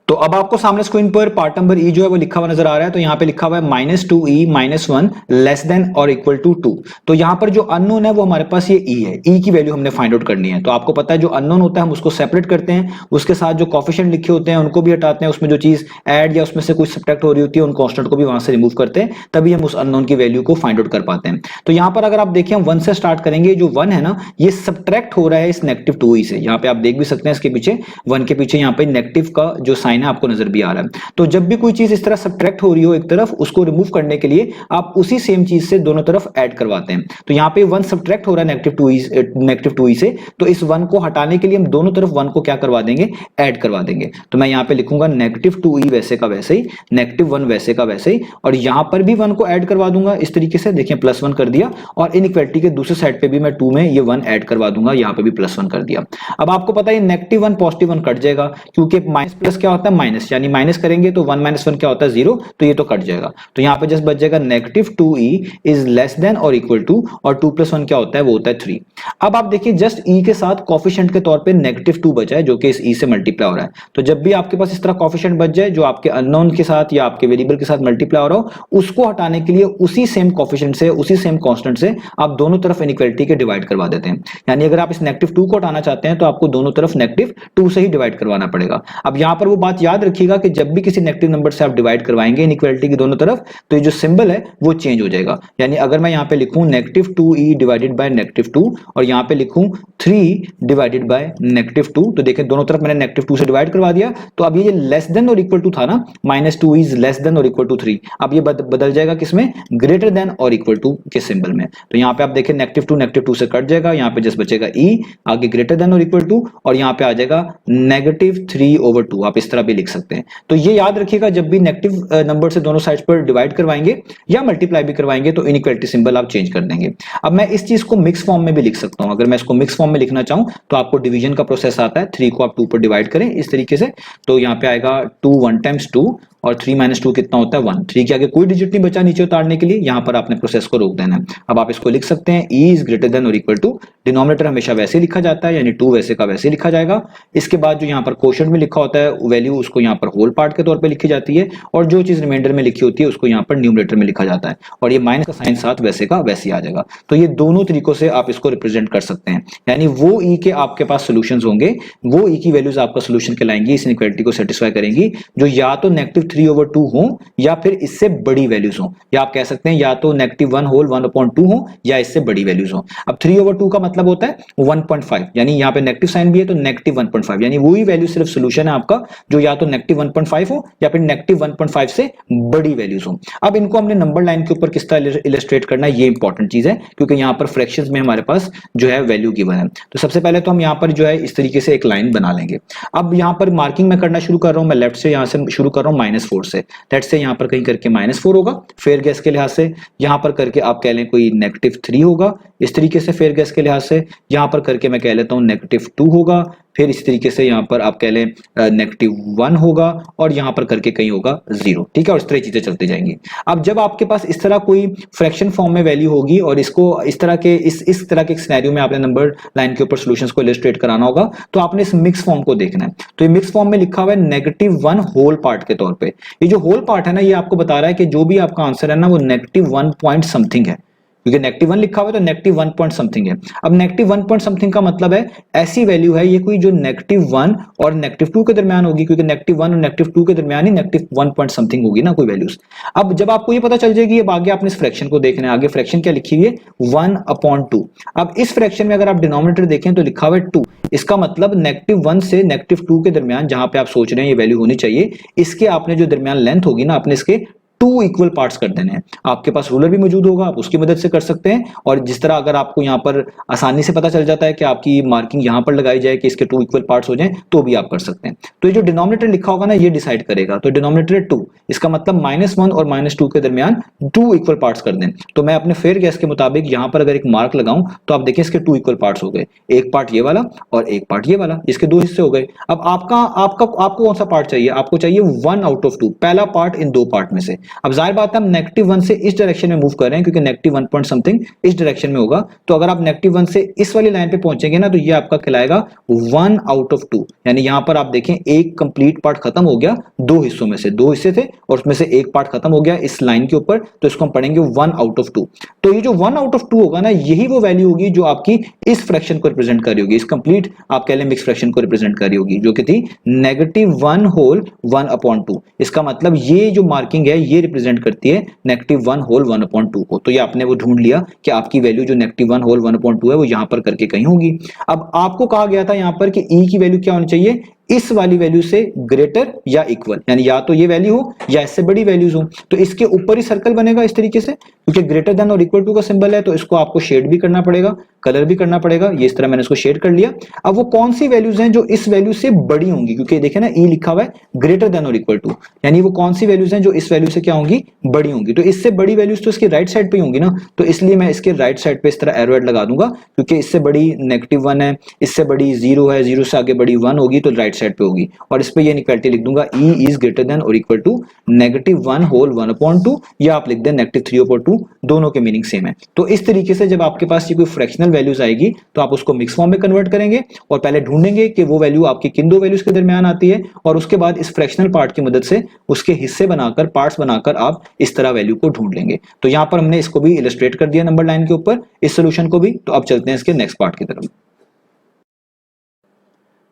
तो अब आपको सामने स्क्रीन पर पार्ट नंबर ई जो है वो लिखा हुआ नजर आ रहा है। तो यहाँ पे लिखा हुआ है -2e -1 लेस देन और इक्वल टू 2। तो यहाँ पर जो अननोन है वो हमारे पास ये ई है, ई की वैल्यू हमने फाइंड आउट करनी है। तो आपको पता है जो अननोन होता है हम उसको सेपरेट करते हैं, उसके साथ जो कोफिशिएंट लिखे होते हैं उनको भी हटाते हैं, उसमें जो चीज ऐड या उसमें से कुछ सब्ट्रैक्ट हो रही होती है उन कांस्टेंट को भी वहां से रिमूव करते हैं, तभी हम उस अननोन की वैल्यू को फाइंड आउट कर पाते हैं। तो यहाँ पर अगर आप देखें हम 1 से स्टार्ट करेंगे, जो 1 है ना ये सब्ट्रैक्ट हो रहा है इस -2e से। यहाँ पे आप देख भी सकते हैं इसके पीछे 1 के पीछे यहाँ पे नेगेटिव का जो साइन है आपको नजर भी आ रहा है। तो जब भी कोई चीज इस तरह सब्ट्रैक्ट हो रही हो एक तरफ, उसको रिमूव करने के लिए आप उसी सेम चीज से दोनों तरफ ऐड करवाते हैं। तो यहाँ पे 1 सब्ट्रैक्ट हो रहा है -2e से, तो इस 1 को हटाने के लिए हम दोनों तरफ 1 को क्या करवा देंगे, ऐड करवा देंगे। तो मैं यहाँ पे लिखूंगा -2e वैसे का वैसे ही, -1 वैसे का वैसे ही, और यहाँ पर भी 1 को ऐड करवा दूंगा इस तरीके से, देखिए +1 कर दिया, और इनइक्वालिटी के दूसरे साइड पे भी मैं 2 में ये 1 ऐड करवा दूंगा, यहाँ पे भी +1 कर दिया। अब आपको पता है -1 +1 कट जाएगा, क्योंकि माइनस प्लस क्या होता माइनस, यानी माइनस करेंगे तो 1 माइनस 1 क्या होता है 0, तो ये तो कट जाएगा। तो यहाँ पे जस्ट बच जाएगा -2e इज लेस देन और इक्वल टू, और 2 + 1 क्या होता है, वो होता है 3। अब आप देखिए जस्ट e के साथ कोफिशिएंट के तौर पे -2 बचा है जो कि इस e से मल्टीप्लाई हो रहा है। तो जब भी आपके पास इस तरह कोफिशिएंट बच जाए जो आपके अननोन के साथ या आपके वेरिएबल के साथ मल्टीप्लाई हो रहा हो, उसको हटाने के लिए उसी सेम कोफिशिएंट से, उसी सेम कांस्टेंट से आप दोनों तरफ इनइक्वालिटी के डिवाइड करवा देते हैं। यानी अगर आप इस -2 को हटाना चाहते हैं तो आपको दोनों तरफ -2 से ही डिवाइड करवाना पड़ेगा। अब यहां पर वो बात याद रखिएगा कि जब भी किसी नेगेटिव नंबर से आप डिवाइड करवाएंगे इनइक्वालिटी की दोनों तरफ, तो ये जो सिंबल है वो चेंज हो जाएगा। यानी अगर मैं यहां पे लिखूं -2e डिवाइडेड बाय -2 और यहां पे लिखूं 3 डिवाइडेड बाय -2, तो देखिए दोनों तरफ मैंने -2 से डिवाइड करवा दिया। तो अब ये लेस देन और इक्वल टू था ना, -2 इज लेस देन और इक्वल टू 3, अब ये बदल जाएगा किसमें, ग्रेटर देन और इक्वल टू के सिंबल में। तो यहां पे आप देखिए -2 से कट जाएगा, यहां पे जस्ट बचेगा e, आगे ग्रेटर देन और इक्वल टू, और यहां पे आ जाएगा -3/2। आप इस तरह भी लिख सकते हैं। तो ये याद रखिएगा जब भी नेगेटिव नंबर से दोनों साइड्स पर डिवाइड करवाएंगे या मल्टीप्लाई भी करवाएंगे तो इनइक्वालिटी सिंबल आप चेंज कर देंगे। अब मैं इस चीज को मिक्स फॉर्म में भी लिख सकता हूं। अगर मैं इसको मिक्स फॉर्म में लिखना चाहूं तो आपको डिवीजन का प्रोसेस आता है। 3 को आप 2 पर डिवाइड करें इस तरीके से, तो यहां पे आएगा 2 1 टाइम्स 2 और 3 - 2 कितना होता है 1। 3 के आगे कोई डिजिट नहीं बचा नीचे उतारने के लिए, यहां पर आपने प्रोसेस को रोक देना है। अब आप इसको लिख सकते हैं e इज ग्रेटर देन और इक्वल टू, डिनोमिनेटर हमेशा वैसे लिखा जाता है, यानी 2 वैसे का वैसे लिखा जाएगा। इसके बाद जो यहाँ पर क्वोशंट में लिखा होता है वैल्यू, उसको यहाँ पर होल पार्ट के तौर पे लिखी जाती है, और जो चीज रिमाइंडर में लिखी होती है उसको यहाँ पर न्यूमरेटर में लिखा जाता है, और ये माइनस का साइन साथ वैसे का वैसे आ जाएगा। तो ये दोनों तरीकों से आप इसको रिप्रेजेंट कर सकते हैं। यानी वो e के आपके पास सोल्यूशंस होंगे, वो e की वैल्यूज आपका सोल्यूशन कहलाएंगी, इस इनइक्वालिटी को सेटिस्फाई करेंगी, जो या तो -3/2 हो या फिर इससे बड़ी वैल्यूज हो, या आप कह सकते हैं या तो -1 होल 1/2 हो या इससे बड़ी वैल्यूज हो। अब 3/2 का मतलब होता है 1.5, यानी यहाँ पे नेगेटिव साइन भी है तो -1.5, यानी वही वैल्यू सिर्फ सोल्यूशन है आपका जो या तो -1.5 हो या फिर -1.5 से बड़ी वैल्यूज हो। अब इनको हमने नंबर लाइन के ऊपर किस तरह इलस्ट्रेट करना है, ये इंपॉर्टेंट चीज है, क्योंकि यहाँ पर फ्रैक्शंस में हमारे पास जो है वैल्यू गिवन है। तो सबसे पहले तो हम यहाँ पर जो है इस तरीके से एक लाइन बना लेंगे। अब यहाँ पर मार्किंग में करना शुरू कर रहा हूं, मैं लेफ्ट से यहाँ से शुरू कर रहा हूँ -4 से, दैट से यहाँ पर कहीं करके -4 होगा। फेयर गैस के लिहाज से यहाँ पर करके आप कह लें कोई -3 होगा, इस तरीके से फेयर गैस के लिहाज से यहाँ पर करके मैं कह लेता हूँ -2 होगा, फिर इस तरीके से यहाँ पर आप कह लें -1 होगा, और यहाँ पर करके कहीं होगा 0, ठीक है, और इस तरह चीजें चलती जाएंगी। अब जब आपके पास इस तरह कोई फ्रैक्शन फॉर्म में वैल्यू होगी और इसको इस तरह के इस तरह के सिनेरियो में आपने नंबर लाइन के ऊपर सॉल्यूशंस को इलस्ट्रेट कराना होगा, तो आपने इस मिक्स फॉर्म को देखना है। तो ये मिक्स फॉर्म में लिखा हुआ है -1 होल पार्ट के तौर पे। ये जो होल पार्ट है ना, ये आपको बता रहा है कि जो भी आपका आंसर है ना वो -1 पॉइंट समथिंग है, क्योंकि -1 लिखा हुआ है तो -1 पॉइंट समथिंग है। अब -1 पॉइंट समथिंग का मतलब है ऐसी वैल्यू है ये कोई जो -1 और -2 के दरमियान होगी, क्योंकि -1 और -2 के दरमियान ही -1 पॉइंट समथिंग होगी ना कोई वैल्यूज। अब जब आपको ये पता चल जाएगी, अब आगे आपने इस फ्रैक्शन को देखना है। आगे फ्रैक्शन क्या लिखी हुई है 1/2। अब इस फ्रैक्शन में अगर आप डिनोमिनेटर देखें तो लिखा हुआ है 2, इसका मतलब -1 से -2 के दरमियान जहां पे आप सोच रहे हैं ये वैल्यू होनी चाहिए, इसके आपने जो दरमियान लेंथ होगी ना, आपने इसके 2 इक्वल पार्ट्स कर देने हैं। आपके पास रूलर भी मौजूद होगा, आप उसकी मदद से कर सकते हैं। और जिस तरह अगर आपको यहाँ पर आसानी से पता चल जाता है कि आपकी मार्किंग यहाँ पर लगाई जाए कि इसके 2 इक्वल पार्ट्स हो जाएं, तो भी आप कर सकते हैं। तो ये जो डिनोमिनेटर लिखा होगा ना, ये डिसाइड करेगा। तो डिनोमिनेटर 2, इसका मतलब -1 और -2 के दरमियान 2 इक्वल पार्ट्स कर दें। तो मैं अपने फेयर गैस के मुताबिक यहाँ पर अगर एक मार्क लगाऊं तो आप देखें इसके 2 इक्वल पार्ट्स हो गए, एक पार्ट ये वाला और एक पार्ट ये वाला, इसके 2 हिस्से हो गए। अब आपको कौन सा पार्ट चाहिए, आपको चाहिए 1/2, पहला पार्ट इन 2 पार्ट में से। अब जाहिर बात है हम -1 से इस डायरेक्शन में मूव कर रहे हैं, क्योंकि -1 पॉइंट समथिंग इस डायरेक्शन में होगा। तो अगर आप -1 से इस वाली लाइन पे पहुंचेंगे ना, तो ये आपका कहलाएगा 1/2, यानी यहां पर आप देखें एक कंप्लीट पार्ट खत्म हो गया 2 हिस्सों में से, 2 हिस्से थे और उसमें से एक पार्ट खत्म हो गया इस लाइन के ऊपर, तो इसको हम पढ़ेंगे 1/2। तो ये जो 1/2 होगा ना, यही वो वैल्यू होगी जो आपकी इस फ्रैक्शन को रिप्रेजेंट कर रही होगी, इस कंप्लीट आप कह लें मिक्स फ्रैक्शन को रिप्रेजेंट कर रही होगी, जो कि थी -1 होल 1/2। इसका मतलब ये जो मार्किंग है ये रिप्रेजेंट करती है -1 होल 1/2 को। तो ये आपने वो ढूंढ लिया कि आपकी वैल्यू जो -1 होल 1/2 है वो यहां पर करके कहीं होगी। अब आपको कहा गया था यहां पर कि e की वैल्यू क्या होनी चाहिए, इस वाली वैल्यू से ग्रेटर या इक्वल, यानी या तो ये वैल्यू हो या इससे बड़ी वैल्यूज हो। तो इसके ऊपर ही सर्कल बनेगा इस तरीके से, क्योंकि ग्रेटर देन और इक्वल टू का सिंबल है, तो इसको आपको शेड भी करना पड़ेगा, कलर भी करना पड़ेगा। ये इस तरह मैंने इसको शेड कर लिया। अब वो कौन सी वैल्यूज हैं जो इस वैल्यू से बड़ी होंगी, क्योंकि देखे ना ई लिखा हुआ है ग्रेटर देन और इक्वल टू, यानी वो कौन सी वैल्यूज हैं जो इस वैल्यू से क्या होंगी, बड़ी होंगी। तो इससे बड़ी वैल्यूज तो इसकी राइट साइड पे होंगी ना, तो इसलिए मैं इसके राइट साइड पे इस तरह एरो लगा दूंगा, क्योंकि इससे बड़ी -1 है, इससे बड़ी 0 है, 0 से आगे बड़ी 1 होगी, तो राइट राइट साइड पे होगी और इस पे ये इनइक्वालिटी लिख दूंगा e इज ग्रेटर देन और इक्वल टू -1 होल 1/2 या आप लिख दें -3/2, दोनों के मीनिंग सेम है। तो इस तरीके से जब आपके पास ये कोई फ्रैक्शनल वैल्यूज आएगी तो आप उसको मिक्स फॉर्म में कन्वर्ट करेंगे और पहले ढूंढेंगे कि वो वैल्यू आपकी किन दो वैल्यूज के दरमियान आती है और उसके बाद इस फ्रैक्शनल पार्ट की मदद से उसके हिस्से बनाकर पार्ट्स बनाकर आप इस तरह वैल्यू को ढूंढ लेंगे। तो यहां पर हमने इसको भी इलस्ट्रेट कर दिया नंबर लाइन के ऊपर, इस सोल्यूशन को भी। तो अब चलते हैं इसके नेक्स्ट पार्ट की तरफ।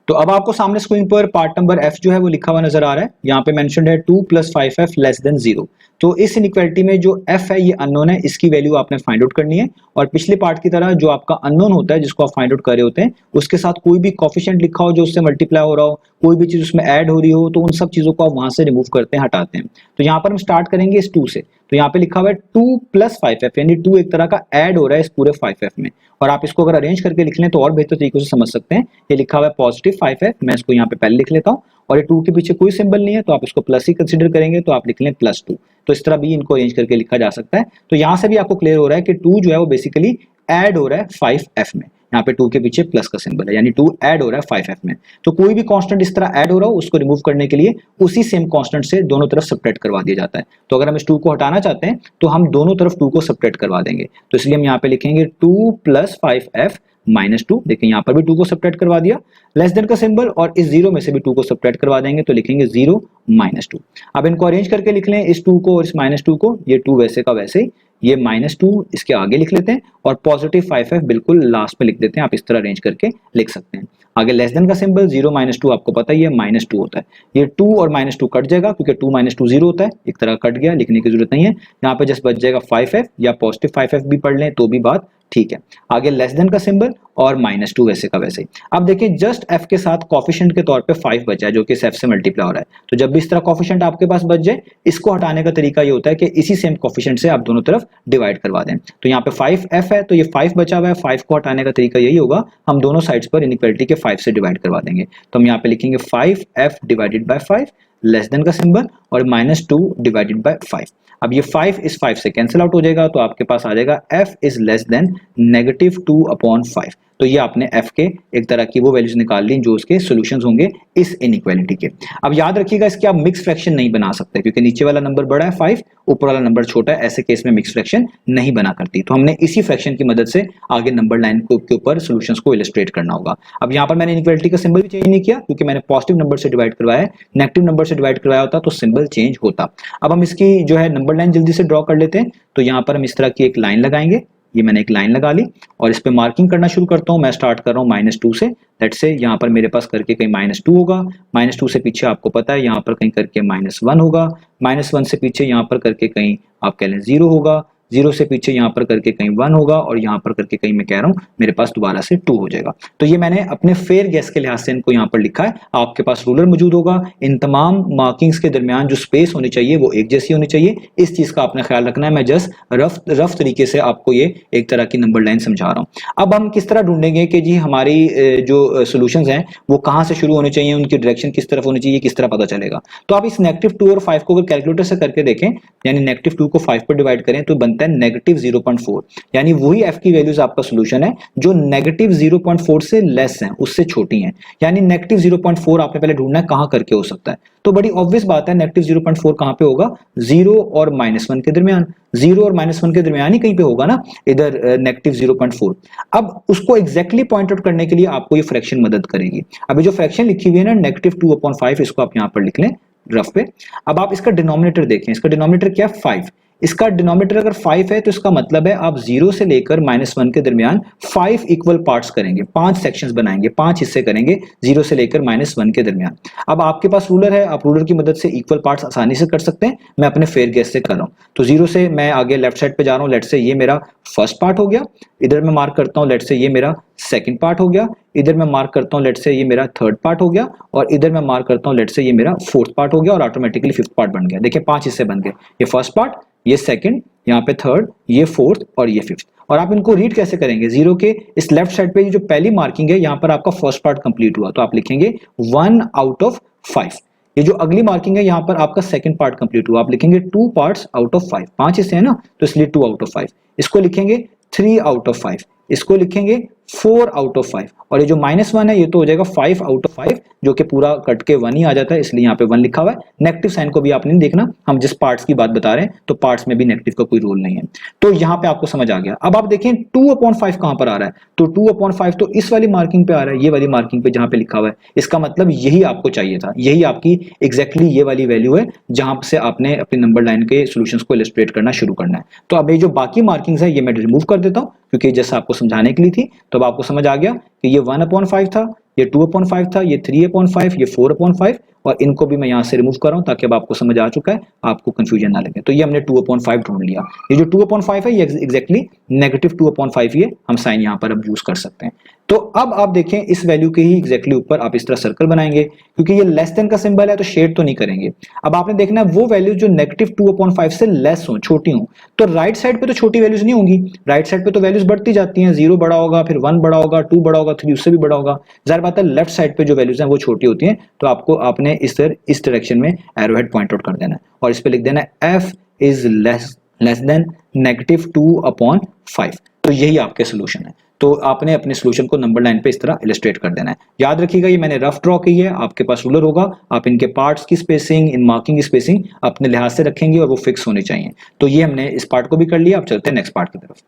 तो अब आपको सामने स्क्रीन पर पार्ट नंबर एफ जो है वो लिखा हुआ नजर आ रहा है। यहाँ पे मेंशन्ड है 2 + 5f लेस देन 0। तो इस इनइक्वालिटी में जो f है ये अननोन है, इसकी वैल्यू आपने फाइंड आउट करनी है और पिछले पार्ट की तरह जो आपका अननोन होता है जिसको आप फाइंड आउट कर रहे होते हैं उसके साथ कोई भी कोफिशिएंट लिखा हो जो उससे मल्टीप्लाई हो रहा हो, कोई भी चीज उसमें ऐड हो रही हो, तो उन सब चीजों को आप वहां से रिमूव करते हैं, हटाते हैं। तो यहाँ पर हम स्टार्ट करेंगे इस 2 से। तो यहाँ पे लिखा हुआ है 2 + 5f यानी 2 एक तरह का ऐड हो रहा है इस पूरे 5f में। और आप इसको अगर अरेंज करके लिख लें तो और बेहतर तरीके से समझ सकते हैं। ये लिखा हुआ है पॉजिटिव 5f, मैं इसको यहाँ पे पहले लिख लेता हूँ और ये 2 के पीछे कोई सिंबल नहीं है तो आप इसको प्लस ही कंसीडर करेंगे, तो आप लिख लें +2। तो इस तरह भी इनको अरेंज करके लिखा जा सकता है। तो यहाँ से भी आपको क्लियर हो रहा है कि 2 जो है वो बेसिकली ऐड हो रहा है 5f में। यहाँ पे 2 के पीछे प्लस का सिंबल है यानी 2 ऐड हो रहा है 5f में। तो कोई भी कांस्टेंट इस तरह ऐड हो रहा हो उसको रिमूव करने के लिए उसी सेम कांस्टेंट से दोनों तरफ सब्ट्रैक्ट करवा दिया जाता है। तो अगर हम इस 2 को हटाना चाहते हैं तो हम दोनों तरफ 2 को सब्ट्रैक्ट करवा देंगे। तो इसलिए हम यहाँ पे लिखेंगे 2 + 5f -2। देखिए यहाँ पर भी 2 को सब्ट्रैक्ट करवा दिया, लेस देन का सिंबल, और इस 0 में से भी 2 को सब्ट्रैक्ट करवा देंगे तो लिखेंगे 0 -2। अब इनको अरेंज करके लिख लें इस 2 को और इस -2 को। ये 2 वैसे का वैसे ही, ये -2 इसके आगे लिख लेते हैं और पॉजिटिव 5f बिल्कुल लास्ट में लिख देते हैं। आप इस तरह अरेंज करके लिख सकते हैं। आगे लेस देन का सिंबल 0 -2 आपको पता ही है -2 होता है। ये 2 और -2 कट जाएगा क्योंकि 2 - 2 0 होता है, एक तरह कट गया, लिखने की जरूरत नहीं है। यहाँ पे जस्ट बच जाएगा 5f या पॉजिटिव 5f भी पढ़ लें तो भी बात ठीक है। आगे लेस देन का सिंबल और -2 वैसे का वैसे ही। अब देखिए जस्ट f के साथ कोफिशिएंट के तौर पे 5 बचा है जो कि इस f से मल्टीप्लाई हो रहा है। तो जब भी इस तरह कोफिशिएंट आपके पास बच जाए, इसको हटाने का तरीका ये होता है कि इसी सेम कोफिशिएंट से आप दोनों तरफ डिवाइड करवा दें। तो यहाँ पे 5f है तो ये 5 बचा हुआ है, 5 को हटाने का तरीका यही होगा, हम दोनों साइड्स पर इनइक्वालिटी के 5 से डिवाइड करवा देंगे। तो हम यहाँ पे लिखेंगे 5f divided by 5 less than का सिंबल और -2 डिवाइडेड बाय 5। अब ये 5 इस 5 से कैंसिल आउट हो जाएगा तो आपके पास आ जाएगा f इज लेस देन -2/5। तो ये आपने f के एक तरह की वो वैल्यूज निकाल ली जो उसके सॉल्यूशंस होंगे इस इनइक्वालिटी के। अब याद रखिएगा इसके आप मिक्स फ्रैक्शन नहीं बना सकते क्योंकि नीचे वाला नंबर बड़ा है 5, ऊपर वाला नंबर छोटा है, ऐसे केस में मिक्स फ्रैक्शन नहीं बना करती। तो हमने इसी फ्रैक्शन की मदद से आगे नंबर लाइन के ऊपर सॉल्यूशंस को इलस्ट्रेट करना होगा। अब यहाँ पर मैंने इनइक्वालिटी का सिंबल भी चेंज नहीं किया क्योंकि मैंने पॉजिटिव नंबर से डिवाइड करवाया है, नेगेटिव नंबर से डिवाइड करवाया होता तो सिंबल चेंज होता। अब हम इसकी जो है नंबर लाइन जल्दी से ड्रॉ कर लेते हैं। तो यहाँ पर हम इस तरह की एक लाइन लगाएंगे, ये मैंने एक लाइन लगा ली और इस पे मार्किंग करना शुरू करता हूँ। मैं स्टार्ट कर रहा हूँ -2 से, लेट्स से यहाँ पर मेरे पास करके कहीं -2 होगा, -2 से पीछे आपको पता है यहाँ पर कहीं करके -1 होगा, -1 से पीछे यहाँ पर करके कहीं आप कह लें 0 होगा, 0 से पीछे यहाँ पर करके कहीं 1 होगा और यहाँ पर करके कहीं मैं कह रहा हूँ मेरे पास दोबारा से 2 हो जाएगा। तो ये मैंने अपने फेयर गैस के लिहाज से इनको यहाँ पर लिखा है। आपके पास रूलर मौजूद होगा, इन तमाम मार्किंग्स के दरमियान जो स्पेस होनी चाहिए वो एक जैसी होनी चाहिए, इस चीज का आपने ख्याल रखना है। मैं जस्ट रफ तरीके से आपको ये एक तरह की नंबर लाइन समझा रहा हूँ। अब हम किस तरह ढूंढेंगे कि जी हमारी जो सोल्यूशंस हैं वो कहाँ से शुरू होने चाहिए, उनकी डायरेक्शन किस तरफ होनी चाहिए, किस तरह पता चलेगा। तो आप इस -2 और 5 को अगर कैलकुलेटर से करके देखें यानी -2 को 5 पर डिवाइड करें तो बनता है -0.4, यानी वही f की वैल्यूज आपका सोल्यूशन है जो -0.4 से लेस है, उससे छोटी हैं। यानी -0.4 आपने पहले ढूंढना है कहां करके हो सकता है। तो बड़ी ऑब्वियस बात है -0.4 कहां पे होगा, 0 और -1 के दरमियान, 0 और -1 के दरमियान ही कहीं पे होगा ना, इधर -0.4। अब उसको एग्जैक्टली पॉइंट आउट करने के लिए आपको ये फ्रैक्शन मदद करेगी। अभी जो फ्रैक्शन लिखी हुई है ना -2/5, इसको आप यहां पर लिख लें रफ पे। अब आप इसका डिनोमिनेटर देखें, इसका डिनोमिनेटर क्या है 5। इसका डिनोमिनेटर अगर 5 है तो इसका मतलब है आप 0 से लेकर -1 के दरमियान 5 इक्वल पार्ट्स करेंगे, 5 सेक्शंस बनाएंगे, 5 हिस्से करेंगे 0 से लेकर -1 के दरमियान। अब आपके पास रूलर है, आप रूलर की मदद से इक्वल पार्ट्स आसानी से कर सकते हैं। मैं अपने फेयर गेस से कर रहा हूं। तो 0 से मैं आगे लेफ्ट साइड पे जा रहा हूं, लेट्स से ये मेरा फर्स्ट पार्ट हो गया, इधर मैं मार्क करता हूं लेट्स से ये मेरा सेकंड पार्ट हो गया, इधर मैं मार्क करता हूं लेट्स से ये मेरा थर्ड पार्ट हो गया और इधर मैं मार्क करता हूं लेट्स से ये मेरा फोर्थ पार्ट हो गया और ऑटोमेटिकली फिफ्थ पार्ट बन गया। देखिए 5 हिस्से बन गए, ये फर्स्ट पार्ट, ये सेकंड, यहाँ पे थर्ड, ये फोर्थ और ये फिफ्थ। और आप इनको रीड कैसे करेंगे, 0 के इस लेफ्ट साइड पे जो पहली मार्किंग है यहाँ पर आपका फर्स्ट पार्ट कंप्लीट हुआ तो आप लिखेंगे 1 आउट ऑफ 5। ये जो अगली मार्किंग है यहाँ पर आपका सेकंड पार्ट कंप्लीट हुआ, आप लिखेंगे 2 पार्ट्स आउट ऑफ 5। 5 हिस्से है ना तो इसलिए 2 आउट ऑफ 5। इसको लिखेंगे 3 आउट ऑफ 5, इसको लिखेंगे 4 आउट ऑफ 5, और ये जो -1 है ये तो हो जाएगा 5 आउट ऑफ 5, जो कि पूरा कट के 1 ही आ जाता है, इसलिए यहाँ पे 1 लिखा हुआ है। नेगेटिव साइन को भी आपने नहीं देखना, हम जिस पार्ट्स की बात बता रहे हैं तो पार्ट्स में भी नेगेटिव का कोई रोल नहीं है। तो यहाँ पे आपको समझ आ गया। अब आप देखें 2/5 कहां पर आ रहा है, तो 2/5 तो इस वाली मार्किंग पे आ रहा है, ये वाली मार्किंग पे जहां पे लिखा हुआ है। इसका मतलब यही आपको चाहिए था, यही आपकी एग्जैक्टली ये वाली वैल्यू है जहां से आपने अपनी नंबर लाइन के सॉल्यूशंस को इलस्ट्रेट करना शुरू करना है। तो अब ये जो बाकी मार्किंग्स है ये मैं रिमूव कर देता हूं, क्योंकि जैसा आपको समझाने के लिए थी। तो अब आपको समझ आ गया कि ये 1/5 था, ये 2/5 था, ये 3/5, ये 4/5, और इनको भी मैं यहां से रिमूव कर रहा हूं ताकि अब आपको समझ आ चुका है, आपको कंफ्यूजन ना लगे। तो ये हमने 2/5 ढूंढ लिया। ये जो 2/5 है ये एग्जैक्टली -2/5 ही है, हम साइन यहां पर अब यूज कर सकते हैं। तो अब आप देखें इस वैल्यू के ही एग्जैक्टली ऊपर आप इस तरह सर्कल बनाएंगे, क्योंकि ये लेस देन का सिंबल है तो शेड तो नहीं करेंगे। अब आपने देखना है वो वैल्यू जो -2/5 से लेस हो, छोटी हो, तो राइट साइड पे तो छोटी वैल्यूज नहीं होंगी, राइट साइड पे तो वैल्यूज बढ़ती जाती हैं, 0 बड़ा होगा, फिर 1 बड़ा होगा, 2 बड़ा होगा, 3 उससे भी बड़ा होगा। जाहिर बात है लेफ्ट साइड पे जो वैल्यूज हैं वो छोटी होती हैं, तो आपने इस डायरेक्शन में एरोहेड पॉइंट आउट कर देना है, और इस पे लिख देना है f इज लेस देन -2/5। तो यही आपके सोल्यूशन है। तो आपने अपने सोल्यूशन को नंबर लाइन पे इस तरह इलस्ट्रेट कर देना है। याद रखिएगा ये मैंने रफ ड्रॉ की है, आपके पास रूलर होगा, आप इनके पार्ट्स की स्पेसिंग, इन मार्किंग की स्पेसिंग अपने लिहाज से रखेंगे और वो फिक्स होने चाहिए। तो ये हमने इस पार्ट को भी कर लिया। अब चलते हैं नेक्स्ट पार्ट की तरफ।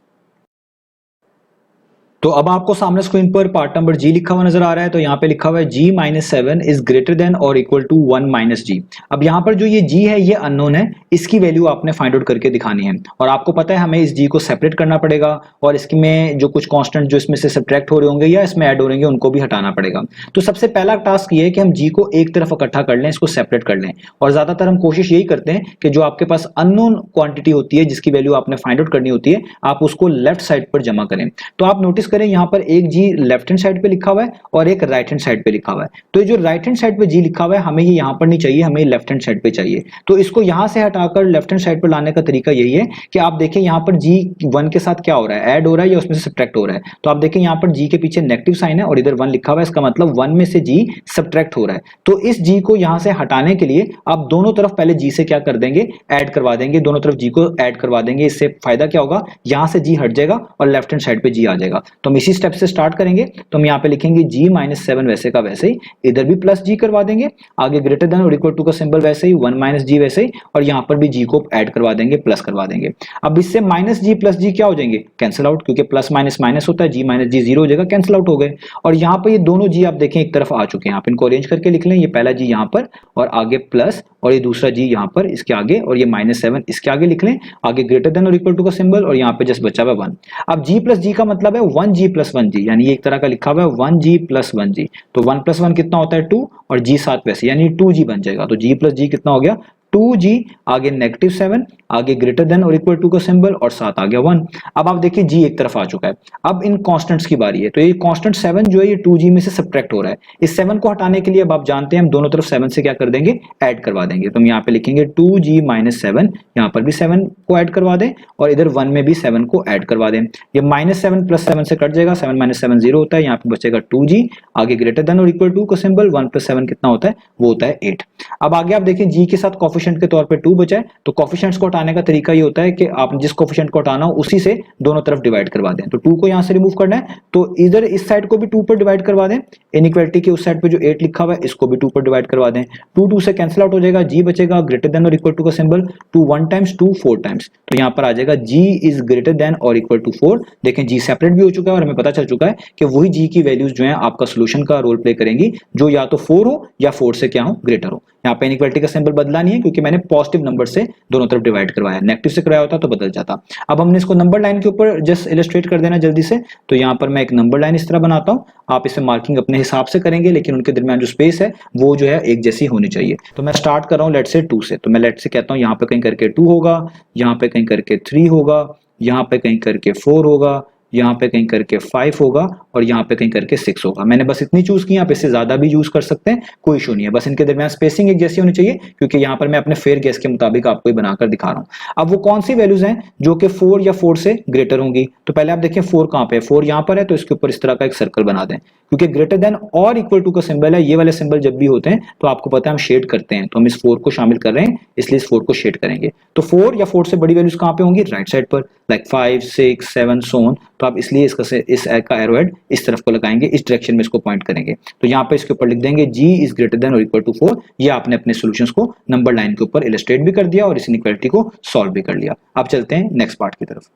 तो अब आपको सामने स्क्रीन पर पार्ट नंबर जी लिखा हुआ नजर आ रहा है। तो यहाँ पे लिखा हुआ है g-7 इज ग्रेटर देन और इक्वल टू 1 - g। अब यहाँ पर जो ये g है ये अननोन है, इसकी वैल्यू आपने फाइंड आउट करके दिखानी है, और आपको पता है हमें इस g को सेपरेट करना पड़ेगा, और इसमें जो कुछ कांस्टेंट जो इसमें से सब्ट्रैक्ट हो रहे होंगे या इसमें ऐड हो रहे होंगे उनको भी हटाना पड़ेगा। तो सबसे पहला टास्क ये है कि हम g को एक तरफ इकट्ठा कर लें, इसको सेपरेट कर लें, और ज्यादातर हम कोशिश यही करते हैं कि जो आपके पास अननोन क्वांटिटी होती है जिसकी वैल्यू आपने फाइंड आउट करनी होती है, आप उसको लेफ्ट साइड पर जमा करें। तो आप नोटिस करें यहाँ पर एक जी लेफ्ट हैंड साइड पे लिखा हुआ है और एक राइट हैंड साइड पे लिखा हुआ है। तो ये जो राइट हैंड साइड पे जी लिखा हुआ है हमें ये यहाँ पर नहीं चाहिए, हमें लेफ्ट हैंड साइड पे चाहिए। तो इसको यहाँ से हटाकर लेफ्ट हैंड साइड पर लाने का तरीका यही है कि आप देखें यहाँ पर जी 1 के साथ क्या हो रहा है, ऐड हो रहा है या उसमें से सब्ट्रैक्ट हो रहा है। तो आप देखें यहाँ पर जी के पीछे नेगेटिव साइन है और इधर 1 लिखा हुआ है, इसका मतलब 1 में से जी सब्ट्रैक्ट हो रहा है। तो इस जी को यहाँ से हटाने के लिए आप दोनों तरफ पहले जी से क्या कर देंगे, ऐड करवा देंगे, दोनों तरफ जी को ऐड करवा देंगे। इससे फायदा क्या होगा, यहाँ से जी हट जाएगा और लेफ्ट हैंड साइड पे जी आ जाएगा। तो हम इसी स्टेप से स्टार्ट करेंगे। तो हम यहाँ पे लिखेंगे g-7 वैसे का वैसे ही, इधर भी प्लस जी करवा देंगे, आगे ग्रेटर देन और इक्वल टू का सिंबल वैसे ही 1 - g वैसे ही, और यहाँ पर भी जी को ऐड करवा देंगे, प्लस करवा देंगे। अब इससे -g प्लस जी क्या हो जाएंगे, कैंसिल आउट, क्योंकि प्लस माइनस माइनस होता है, g - g 0 हो जाएगा, कैंसिल आउट हो गए। और यहाँ पर ये दोनों जी आप देखें एक तरफ आ चुके हैं, आप इनको अरेंज करके लिख लें, ये पहला जी यहाँ पर और आगे प्लस, और ये दूसरा जी यहाँ पर इसके आगे, और ये -7 इसके आगे लिख लें, आगे ग्रेटर देन और इक्वल टू का सिंबल, और यहाँ पे जस्ट बचा हुआ 1। अब g प्लस जी का मतलब है 1g प्लस 1g, यानी ये एक तरह का लिखा हुआ है 1g प्लस 1g। तो 1 + 1 कितना होता है 2, और g 7 वैसे यानी 2g बन जाएगा। तो g प्लस जी कितना हो गया 2g, आगे -7, आगे ग्रेटर देन और इक्वल टू का सिंबल, और 7 आ गया 1। अब आप देखिए g एक तरफ आ चुका है। अब इन कांस्टेंट्स की बारी है। तो ये कांस्टेंट 7 जो है ये 2g में से सब्ट्रैक्ट हो रहा है। इस 7 को हटाने के लिए अब आप जानते हैं हम दोनों तरफ 7 से क्या कर देंगे, ऐड करवा देंगे। तो हम यहाँ पे लिखेंगे 2g - 7, यहाँ पर भी 7 को ऐड करवा दें और इधर 1 में भी 7 को ऐड करवा दें। ये -7 + 7 से कट जाएगा, 7 - 7 0 होता है, यहाँ पे बचेगा 2g, आगे ग्रेटर देन और इक्वल टू का सिंबल, 1 + 7 कितना होता है, वो होता है 8। अब आगे आप देखें g के साथ कोफिशिएंट के तौर पे 2 बचा है। तो कोफिशिएंट्स को हटाने का तरीका ये होता है कि आप जिस कोफिशिएंट को हटाना हो उसी से दोनों तरफ डिवाइड करवा दें। तो 2 को यहां से रिमूव करना है, तो इधर इस साइड को भी 2 पर डिवाइड करवा दें, इनइक्वालिटी के उस साइड पे जो 8 लिखा हुआ है इसको भी 2 पर डिवाइड करवा दें। 2 से कैंसिल आउट हो जाएगा, g बचेगा ग्रेटर देन और इक्वल टू का सिंबल, 2 1 टाइम्स 2 4 टाइम्स। तो यहाँ पर आ जाएगा g इज ग्रेटर देन और इक्वल टू 4। देखें g सेपरेट भी हो चुका है और हमें पता चल चुका है कि वही g की वैल्यूज जो है आपका सोल्यूशन का रोल प्ले करेंगी, जो या तो 4 हो या 4 से क्या हो, ग्रेटर हो। यहाँ पे इनइक्वालिटी का सिंबल बदला नहीं है क्योंकि मैंने पॉजिटिव नंबर से दोनों तरफ डिवाइड करवाया, नेगेटिव से कराया होता तो बदल जाता। अब हमने इसको नंबर लाइन के ऊपर जस्ट इलस्ट्रेट कर देना जल्दी से। तो यहाँ पर मैं एक नंबर लाइन इस तरह बनाता हूँ, आप इसे मार्किंग अपने हिसाब से करेंगे, लेकिन उनके दरमियान जो स्पेस है वो जो है एक जैसी होनी चाहिए। तो मैं स्टार्ट कर रहा हूँ लेट से 2 से। तो मैं लेट से कहता हूँ यहाँ पे कहीं करके 2 होगा, यहाँ पे कहीं करके 3 होगा, यहाँ पे कहीं करके 4 होगा, यहाँ पे कहीं करके 5 होगा, और यहाँ पे कहीं करके 6 होगा। मैंने बस इतनी चूज की, आप इससे ज्यादा भी यूज कर सकते हैं, कोई इशू नहीं है। बस इनके दरमियान स्पेसिंग एक जैसी होनी चाहिए, क्योंकि यहाँ पर मैं अपने फेयर गेस के मुताबिक आपको ये बनाकर दिखा रहा हूँ। अब वो कौन सी वैल्यूज हैं जो कि 4 या 4 से ग्रेटर होंगी। तो पहले आप देखें 4 कहाँ पे है, 4 यहाँ पर है, तो इसके ऊपर इस तरह का एक सर्कल बना दें, क्योंकि ग्रेटर देन और इक्वल टू का सिंबल है। ये वाले सिंबल जब भी होते हैं तो आपको पता है हम शेड करते हैं, तो हम इस 4 को शामिल कर रहे हैं, इसलिए इस 4 को शेड करेंगे। तो 4 या 4 से बड़ी वैल्यूज कहाँ पे होंगी, राइट साइड पर, लाइक 5 6 7 सो ऑन। तो तो आप इसलिए इस का एरो हेड इस तरफ को लगाएंगे, इस डायरेक्शन में इसको पॉइंट करेंगे। तो यहाँ पे इसके ऊपर लिख देंगे g इज ग्रेटर देन और इक्वल टू 4। ये आपने अपने सॉल्यूशंस को नंबर लाइन के ऊपर इलस्ट्रेट भी कर दिया और इस इनइक्वालिटी को सॉल्व भी कर लिया। अब चलते हैं नेक्स्ट पार्ट की तरफ।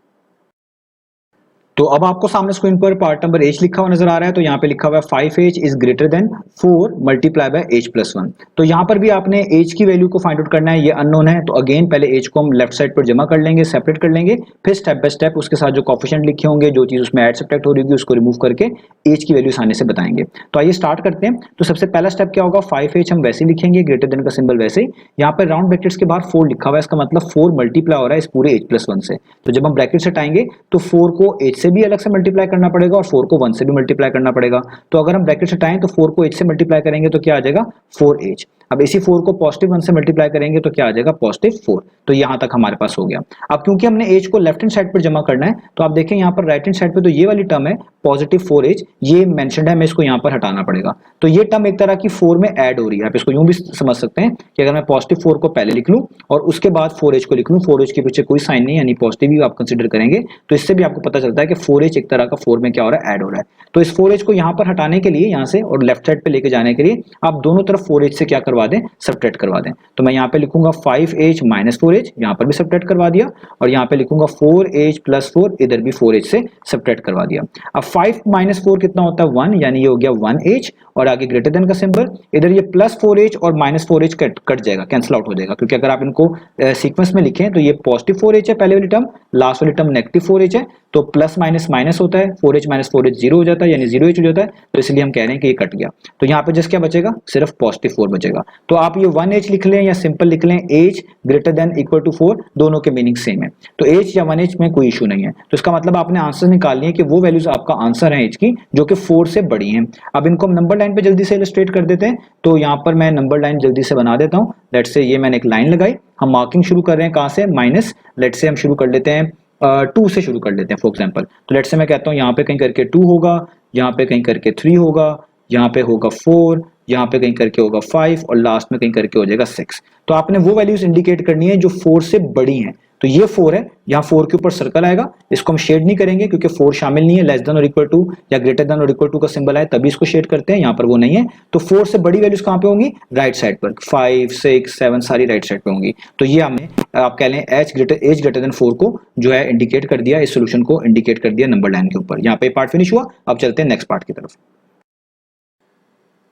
तो अब आपको सामने स्क्रीन पर पार्ट नंबर h लिखा हुआ नजर आ रहा है। तो यहाँ पे लिखा हुआ है 5h is greater then 4 multiply by h plus 1। तो यहाँ पर भी आपने h की वैल्यू को फाइंड आउट करना है, ये अननोन है। तो अगेन पहले h को हम लेफ्ट साइड पर जमा कर लेंगे, सेपरेट कर लेंगे, फिर स्टेप बाय स्टेप उसके साथ जो कोफिशिएंट लिखे होंगे, जो चीज उसमें ऐड सब्ट्रैक्ट हो रही होगी, उसको रिमूव करके h की वैल्यू आसानी से बताएंगे। तो आइए स्टार्ट करते हैं। तो सबसे पहला स्टेप क्या होगा, 5h हम वैसे लिखेंगे, ग्रेटर देन का सिंबल वैसे ही। यहाँ पर राउंड ब्रैकेट्स के बाहर 4 लिखा हुआ है, इसका मतलब 4 मल्टीप्लाई हो रहा है इस पूरे h प्लस 1 से। तो जब हम ब्रैकेट हटाएंगे तो 4 को h से भी अलग से मल्टीप्लाई करना पड़ेगा और 4 को 1 से भी मल्टीप्लाई करना पड़ेगा। तो अगर हम ब्रैकेट हटाएं तो 4 को h से मल्टीप्लाई करेंगे तो क्या आ जाएगा 4h। अब इसी 4 को पॉजिटिव 1 से मल्टीप्लाई करेंगे तो क्या आ जाएगा पॉजिटिव 4। तो यहां तक हमारे पास हो गया। अब क्योंकि हमने h को लेफ्ट हैंड साइड पर जमा करना है तो आप देखें यहाँ पर राइट हैंड साइड पे तो ये वाली टर्म है पॉजिटिव 4h, ये मेंशन्ड है, हमें इसको यहाँ पर हटाना पड़ेगा। तो ये टर्म एक तरह की 4 में ऐड हो रही है। आप इसको यूं भी समझ सकते हैं कि अगर मैं पॉजिटिव 4 को पहले लिख लूं और उसके बाद 4h को लिख लूं, 4h के पीछे कोई साइन नहीं यानी पॉजिटिव ही आप कंसीडर करेंगे, तो इससे भी आपको पता चलता है कि 4h एक तरह का 4 में क्या हो रहा है, ऐड हो रहा है। तो इस 4h को यहाँ पर हटाने के लिए, यहाँ से और लेफ्ट साइड पे लेके जाने के लिए आप दोनों तरफ 4h से क्या करवा दें, सब्ट्रैक्ट करवा दें। तो मैं यहाँ पे लिखूंगा 5h माइनस 4h, यहाँ पर भी सब्ट्रैक्ट करवा दिया, और यहाँ पे लिखूंगा 4h प्लस 4, इधर भी 4h से सब्ट्रैक्ट करवा दिया। अब 5 माइनस 4 कितना होता है 1, यानी ये हो गया 1h, और आगे ग्रेटर देन का सिंबल, इधर ये प्लस 4h और माइनस 4h कट जाएगा, कैंसिल आउट हो जाएगा, क्योंकि अगर आप इनको सीक्वेंस में लिखें तो ये पॉजिटिव 4h है पहले वाली टर्म, लास्ट वाली टर्म नेगेटिव 4h है, तो प्लस माइनस माइनस होता है, 4h माइनस 4h 0 हो जाता है, यानी 0h हो जाता है। तो इसलिए हम कह रहे हैं कि ये कट गया। तो यहाँ पे जस्ट क्या बचेगा, सिर्फ पॉजिटिव 4 बचेगा। तो आप ये 1h लिख लें या सिंपल लिख लें, h greater than equal to 4, दोनों के मीनिंग सेम है। तो h या 1h में कोई इशू नहीं है। तो इसका मतलब आपने आंसर निकाल लिए कि वो वैल्यूज आपका आंसर है h की जो कि 4 से बड़ी हैं। अब इनको हम नंबर लाइन पे जल्दी से इलस्ट्रेट कर देते हैं। तो यहाँ पर मैं नंबर लाइन जल्दी से बना देता हूँ। लेट्स से ये मैंने एक लाइन लगाई, हम मार्किंग शुरू कर रहे हैं कहाँ से, माइनस, लेट्स से हम शुरू कर लेते हैं 2 से शुरू कर लेते हैं फॉर एग्जांपल। तो लेट्स से मैं कहता हूँ यहाँ पे कहीं करके 2 होगा, यहाँ पे कहीं करके 3 होगा, यहाँ पे होगा 4, यहाँ पे कहीं करके होगा 5 और लास्ट में कहीं करके हो जाएगा 6। तो आपने वो वैल्यूज इंडिकेट करनी है जो 4 से बड़ी हैं। तो ये 4 है, यहाँ 4 के ऊपर सर्कल आएगा, इसको हम शेड नहीं करेंगे क्योंकि 4 शामिल नहीं है, लेस देन और इक्वल टू या ग्रेटर देन और इक्वल टू का सिंबल आए तभी इसको शेड करते हैं, यहाँ पर वो नहीं है। तो 4 से बड़ी वैल्यूज कहाँ पे होंगी, राइट साइड पर, 5, 6, 7 सारी राइट साइड पे होंगी। तो ये हमने आप कह लें h ग्रेटर देन 4 को जो है इंडिकेट कर दिया, इस सोल्यूशन को इंडिकेट कर दिया नंबर लाइन के ऊपर। यहाँ पे पार्ट फिनिश हुआ। अब चलते हैं नेक्स्ट पार्ट की तरफ।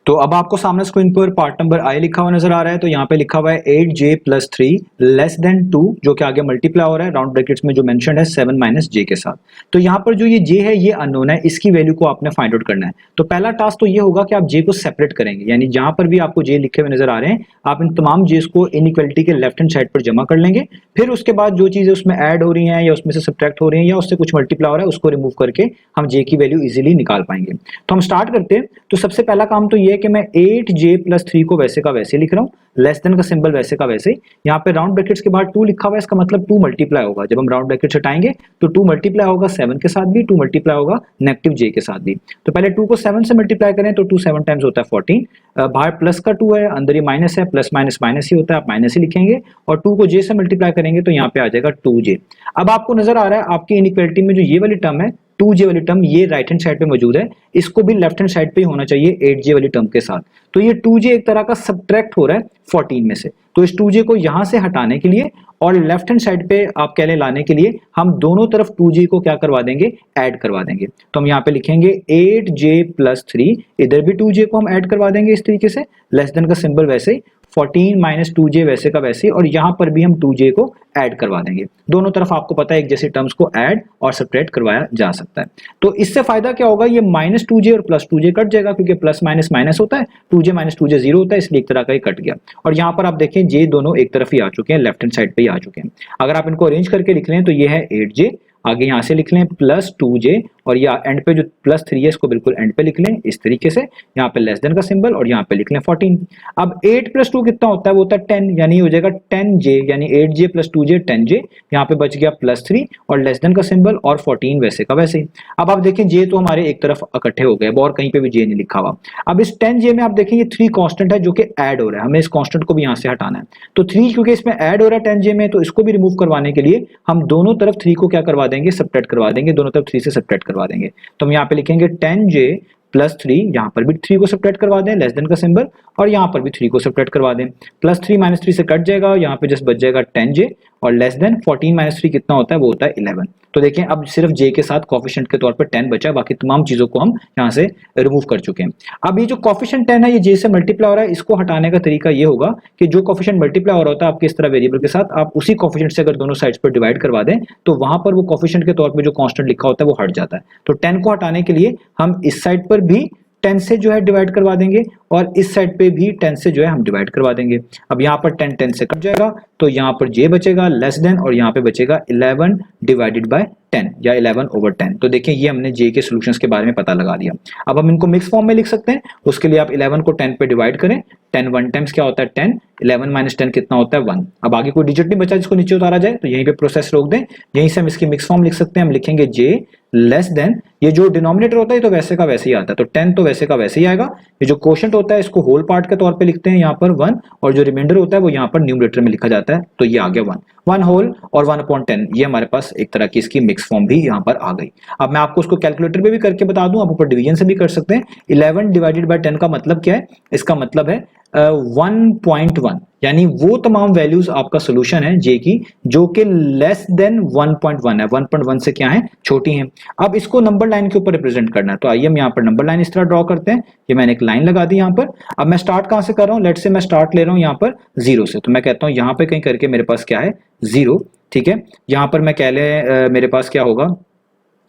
तो अब आपको सामने स्क्रीन पर पार्ट नंबर आई लिखा हुआ नजर आ रहा है। तो यहाँ पे लिखा हुआ है 8j प्लस 3 लेस देन 2, जो कि आगे मल्टीप्लाई हो रहा है राउंड ब्रैकेट्स में जो मेंशन्ड है 7 माइनस j के साथ। तो यहाँ पर जो ये j है ये अननोन है, इसकी वैल्यू को आपने फाइंड आउट करना है। तो पहला टास्क तो ये होगा कि आप j को सेपरेट करेंगे, यानी जहां पर भी आपको j लिखे हुए नजर आ रहे हैं आप इन तमाम j's को इनइक्वालिटी के लेफ्ट हैंड साइड पर जमा कर लेंगे। फिर उसके बाद जो चीजें उसमें ऐड हो रही हैं या उसमें से सब्ट्रैक्ट हो रही हैं या उससे कुछ मल्टीप्लाई हो रहा है उसको रिमूव करके हम j की वैल्यू इजीली निकाल पाएंगे। तो हम स्टार्ट करते हैं। तो सबसे पहला काम तो ये है कि मैं 8j प्लस 3 को वैसे का वैसे लिख रहा हूँ, लेस देन का सिंबल वैसे का वैसे। यहाँ पे राउंड ब्रैकेट्स के बाद 2 लिखा हुआ है, इसका मतलब 2 मल्टीप्लाई होगा। जब हम राउंड ब्रैकेट्स हटाएंगे तो 2 मल्टीप्लाई होगा 7 के साथ भी, 2 मल्टीप्लाई होगा नेगेटिव j के साथ भी। तो पहले 2 को 7 से मल्टीप्लाई करें तो 2 7 टाइम्स होता है 14, बाहर प्लस का 2 है, अंदर ये माइनस है, प्लस माइनस माइनस ही होता है, आप माइनस ही लिखेंगे, और 2 को j से मल्टीप्लाई करेंगे तो यहाँ पे आ जाएगा 2j। अब आपको नजर आ रहा है आपकी इनइक्वालिटी में जो ये वाली टर्म है 2j वाली टर्म, ये राइट हैंड साइड पे मौजूद है, इसको भी लेफ्ट हैंड साइड पे ही होना चाहिए 8j वाली टर्म के साथ। तो ये 2j एक तरह का सब्ट्रैक्ट हो रहा है 14 में से। तो इस 2j को यहां से हटाने के लिए और लेफ्ट हैंड साइड पे आप कह ले लाने के लिए हम दोनों तरफ 2j को क्या करवा देंगे, ऐड करवा देंगे। तो हम यहाँ पे लिखेंगे 8j प्लस 3, इधर भी 2j को हम ऐड करवा देंगे इस तरीके से, लेस देन का सिंबल वैसे ही, 14 माइनस 2j वैसे का वैसे, और यहाँ पर भी हम 2j को ऐड करवा देंगे। दोनों तरफ आपको पता है एक जैसे टर्म्स को ऐड और सब्ट्रैक्ट करवाया जा सकता है। तो इससे फायदा क्या होगा, ये माइनस 2j और प्लस 2j कट जाएगा, क्योंकि प्लस माइनस माइनस होता है, 2j माइनस 2j 0 होता है, इसलिए एक तरह का ये कट गया। और यहाँ पर आप देखें j दोनों एक तरफ ही आ चुके हैं, लेफ्ट हैंड साइड पे ही आ चुके हैं। अगर आप इनको अरेंज करके लिख लें तो ये है 8j, आगे यहाँ से लिख लें प्लस 2j और या एंड पे जो +3 है इसको बिल्कुल एंड पे लिख लें इस तरीके से, यहाँ पे लेस देन का सिंबल और यहाँ पे लिख लें 14। अब 8 + 2 कितना होता है, वो होता है 10, यानी हो जाएगा 10j, यानी 8j + 2j 10j, यहाँ पे बच गया +3 और लेस देन का सिंबल और 14 वैसे का वैसे ही। अब आप देखें j तो हमारे एक तरफ इकट्ठे हो गए और कहीं पे भी j नहीं लिखा हुआ। अब इस 10j में आप देखें ये 3 कांस्टेंट है जो कि ऐड हो रहा है, हमें इस कांस्टेंट को भी यहाँ से हटाना है। तो 3 क्योंकि इसमें ऐड हो रहा है 10j में, तो इसको भी रिमूव करवाने के लिए हम दोनों तरफ 3 को क्या करवा देंगे, सब्ट्रैक्ट करवा देंगे, दोनों तरफ 3 से सब्ट्रैक्ट करवा देंगे। तो हम यहाँ पे लिखेंगे 10j + 3, यहाँ पर भी 3 को सब्ट्रैक्ट करवा दें, लेस देन का सिंबल, और यहाँ पर भी 3 को सब्ट्रैक्ट करवा दें। +3 - 3 से कट जाएगा, यहाँ पे जस्ट बच जाएगा 10j और लेस देन 14 - 3 कितना होता है, वो होता है 11। तो देखें अब सिर्फ j के साथ कोफिशिएंट के तौर पर 10 बचा, बाकी तमाम चीजों को हम यहाँ से रिमूव कर चुके हैं। अब ये जो कोफिशिएंट 10 है ये j से मल्टीप्लाई हो रहा है, इसको हटाने का तरीका ये होगा कि जो कोफिशिएंट मल्टीप्लाई हो रहा होता है आपके इस तरह वेरिएबल के साथ, आप उसी कोफिशिएंट से अगर दोनों साइड्स पर डिवाइड करवा दें तो वहां पर वो कोफिशिएंट के तौर पर जो कांस्टेंट लिखा होता है वो हट जाता है। तो 10 को हटाने के लिए हम इस साइड पर भी 10 से जो है डिवाइड करवा देंगे और इस साइड पे भी 10 से जो है हम डिवाइड करवा देंगे। अब यहाँ पर 10 10 से कट जाएगा तो यहाँ पर j बचेगा लेस देन और यहाँ पे बचेगा 11 डिवाइडेड बाय 10 या 11/10। तो देखिए ये हमने j के सॉल्यूशंस के बारे में पता लगा लिया। अब हम इनको मिक्स फॉर्म में लिख सकते हैं, उसके लिए आप 11 को 10 पे डिवाइड करें, 10 1 टाइम्स क्या होता है 10, 11 - 10 कितना होता है 1। अब आगे कोई डिजिट नहीं बचा जिसको नीचे उतारा जाए, तो यहीं पे प्रोसेस रोक दें, यहीं से हम इसकी मिक्स फॉर्म लिख सकते हैं। हम लिखेंगे j लेस देन, ये जो डिनोमिनेटर होता है तो वैसे का वैसे ही आता है, तो 10 तो वैसे का वैसे ही आएगा। ये जो क्वोशंट होता है इसको होल पार्ट के तौर पे लिखते हैं यहाँ पर 1, और जो रिमाइंडर होता है वो यहाँ पर न्यूमरेटर में लिखा जाता है, तो ये आ गया 1 होल और 1/10। ये हमारे पास एक तरह की इसकी मिक्स फॉर्म भी यहाँ पर आ गई। अब मैं आपको उसको कैलकुलेटर पे भी करके बता दूं, आप ऊपर डिवीजन से भी कर सकते हैं। 11 डिवाइडेड बाय 10 का मतलब क्या है, इसका मतलब है 1.1, यानी वो तमाम वैल्यूज आपका सोल्यूशन है j की जो कि लेस देन 1.1 है, 1.1 से क्या है छोटी हैं। अब इसको नंबर लाइन के ऊपर रिप्रेजेंट करना है, तो आइए हम यहाँ पर नंबर लाइन इस तरह ड्रॉ करते हैं। ये मैंने एक लाइन लगा दी यहाँ पर। अब मैं स्टार्ट कहाँ से कर रहा हूँ, लेट से मैं स्टार्ट ले रहा हूँ यहाँ पर 0 से, तो मैं कहता हूँ यहाँ पे कहीं करके मेरे पास क्या है 0, ठीक है। यहाँ पर मैं कह ले मेरे पास क्या होगा,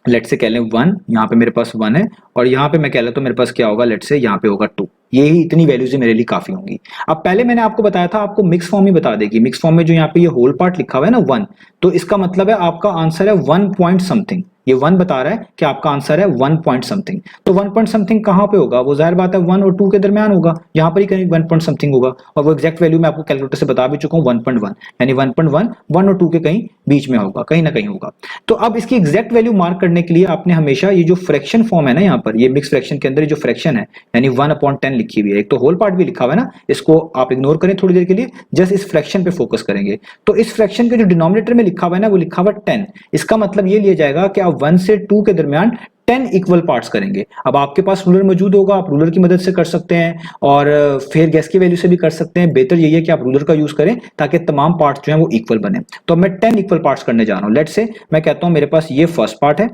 लेट से कह लें 1, यहाँ पे मेरे पास 1 है, और यहाँ पे मैं कह लेता हूँ मेरे पास क्या होगा, लेट से यहाँ पे होगा 2। यही इतनी वैल्यूज ही मेरे लिए काफी होंगी। अब पहले मैंने आपको बताया था आपको मिक्स फॉर्म ही बता देगी। मिक्स फॉर्म में जो यहाँ पे ये होल पार्ट लिखा हुआ है ना 1, तो इसका मतलब है आपका आंसर है 1 पॉइंट समथिंग। ये 1 बता रहा है कि आपका आंसर है 1 पॉइंट समथिंग। तो 1 पॉइंट समथिंग कहाँ पे होगा, वो जाहिर बात है 1 और 2 के दरमियान होगा, यहाँ पर ही कहीं 1 पॉइंट समथिंग होगा, और वो एग्जैक्ट वैल्यू मैं आपको कैलकुलेटर से बता भी चुका हूँ 1.1, यानी 1.1 1 और 2 के कहीं बीच में होगा, कहीं ना कहीं होगा। तो अब इसकी एग्जैक्ट वैल्यू मार्क करने के लिए आपने हमेशा ये जो फ्रैक्शन फॉर्म है ना, यहाँ पर ये मिक्स फ्रैक्शन के अंदर जो फ्रैक्शन है यानी 1/10 लिखी हुई है, एक तो होल पार्ट भी लिखा हुआ है ना, इसको आप इग्नोर करें थोड़ी देर के लिए, जस्ट इस फ्रैक्शन पे फोकस करेंगे। तो इस फ्रैक्शन के जो डिनोमिनेटर में लिखा हुआ है ना, वो लिखा हुआ 10। इसका मतलब ये लिया जाएगा कि आप 1 से 2 के दरमियान 10 इक्वल पार्ट्स करेंगे। अब आपके पास रूलर मौजूद होगा, आप रूलर की मदद से कर सकते हैं और फेयर गैस की वैल्यू से भी कर सकते हैं। बेहतर यही है कि आप रूलर का यूज करें ताकि तमाम पार्ट्स जो हैं वो इक्वल बने। तो मैं 10 इक्वल पार्ट्स करने जा रहा हूं। लेट्स से मैं कहता हूं मेरे पास ये फर्स्ट पार्ट है,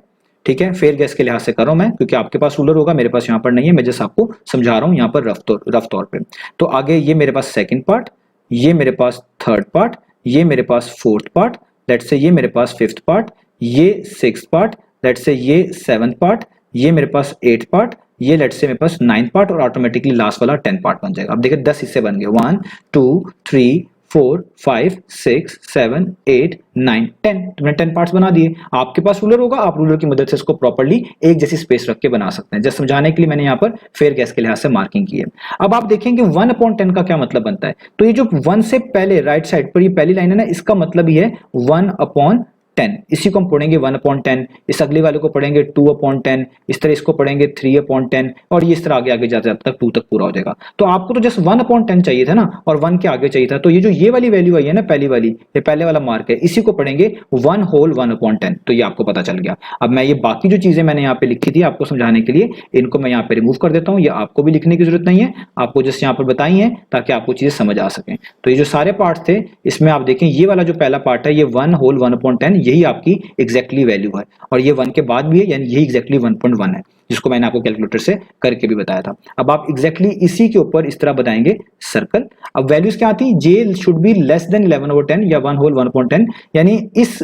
ठीक है, फेयर गैस के लिहाज से कर रहा हूं मैं, क्योंकि आपके पास रूलर होगा, मेरे पास यहाँ पर नहीं है, मैं जस्ट आपको समझा रहा हूं यहाँ पर रफ तौर पे। तो आगे ये मेरे पास सेकंड पार्ट, ये मेरे पास थर्ड पार्ट, ये मेरे पास फोर्थ पार्ट, लेट्स से ये मेरे पास फिफ्थ पार्ट, ये सिक्स्थ पार्ट, लेट्स से ये सेवंथ पार्ट, ये मेरे पास 8 पार्ट, ये लेट्स से मेरे पास 9 पार्ट, और ऑटोमेटिकली लास्ट वाला 10 पार्ट बन जाएगा। अब देखिए 10 हिस्से बन गए, 1 2 3 4 5 6 7 8 9 10। तुमने 10 पार्ट्स बना दिए। आपके पास रूलर होगा, आप रूलर की मदद से इसको प्रॉपर्ली एक जैसी स्पेस रख के बना सकते हैं। जस्ट समझाने के लिए मैंने यहाँ पर फेयर गैस के लिहाज से मार्किंग की है। अब आप देखेंगे 1/10 का क्या मतलब बनता है। तो ये जो 1 से पहले राइट साइड पर ये पहली लाइन है ना, इसका मतलब ही है 1/10। इसी को हम पढ़ेंगे 1/10, इस अगले वाले को पढ़ेंगे 2/10, इस तरह इसको पढ़ेंगे 3/10, और ये इस तरह आगे आगे जाते जाते तक 2 तक पूरा हो जाएगा। तो आपको तो जस्ट 1/10 चाहिए था ना, और 1 के आगे चाहिए था। तो ये जो ये वाली वैल्यू आई है ना, पहली वाली, ये पहले वाला मार्क है, इसी को पढ़ेंगे 1 होल 1/10। तो ये आपको पता चल गया। अब मैं ये बाकी जो चीजें मैंने यहाँ पे लिखी थी आपको समझाने के लिए, इनको मैं यहाँ पे रिमूव कर देता हूँ। ये आपको भी लिखने की जरूरत नहीं है, आपको जस्ट यहाँ पर बताई है ताकि आपको चीजें समझ आ सकें। तो ये जो सारे पार्ट थे, इसमें आप देखें ये वाला जो पहला पार्ट है, ये 1 होल 1/10, यही आपकी एग्जैक्टली वैल्यू है, और ये 1 के बाद भी है, यानी यही एग्जैक्टली 1.1 है, जिसको मैंने आपको कैलकुलेटर से करके भी बताया था। अब आप एग्जैक्टली इसी के ऊपर इस तरह बताएंगे सर्कल। अब वैल्यूज क्या आती, j should be less then 11/10 या 1 होल 1/10, यानी इस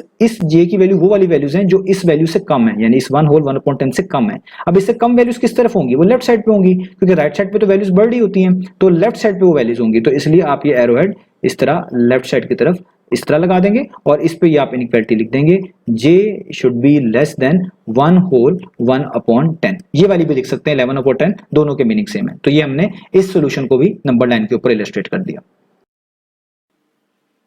j की वैल्यू वो वाली वैल्यूज हैं जो इस वैल्यू से कम है, यानी इस 1 होल 1/10 से कम है। अब इससे कम वैल्यूज किस तरफ होंगी, वो लेफ्ट साइड पे होंगी, क्योंकि राइट साइड पे तो वैल्यूज बड़ी होती हैं, तो लेफ्ट साइड पे वो वैल्यूज होंगी। तो इसलिए आप ये एरो हेड इस तरह लेफ्ट साइड की तरफ इस तरह लगा देंगे और इस पे ये आप इनइक्वालिटी लिख देंगे j should be less than 1 whole 1/10। ये वाली भी लिख सकते हैं 11/10, दोनों के मीनिंग सेम है। तो ये हमने इस सॉल्यूशन को भी नंबर लाइन के ऊपर इलस्ट्रेट कर दिया।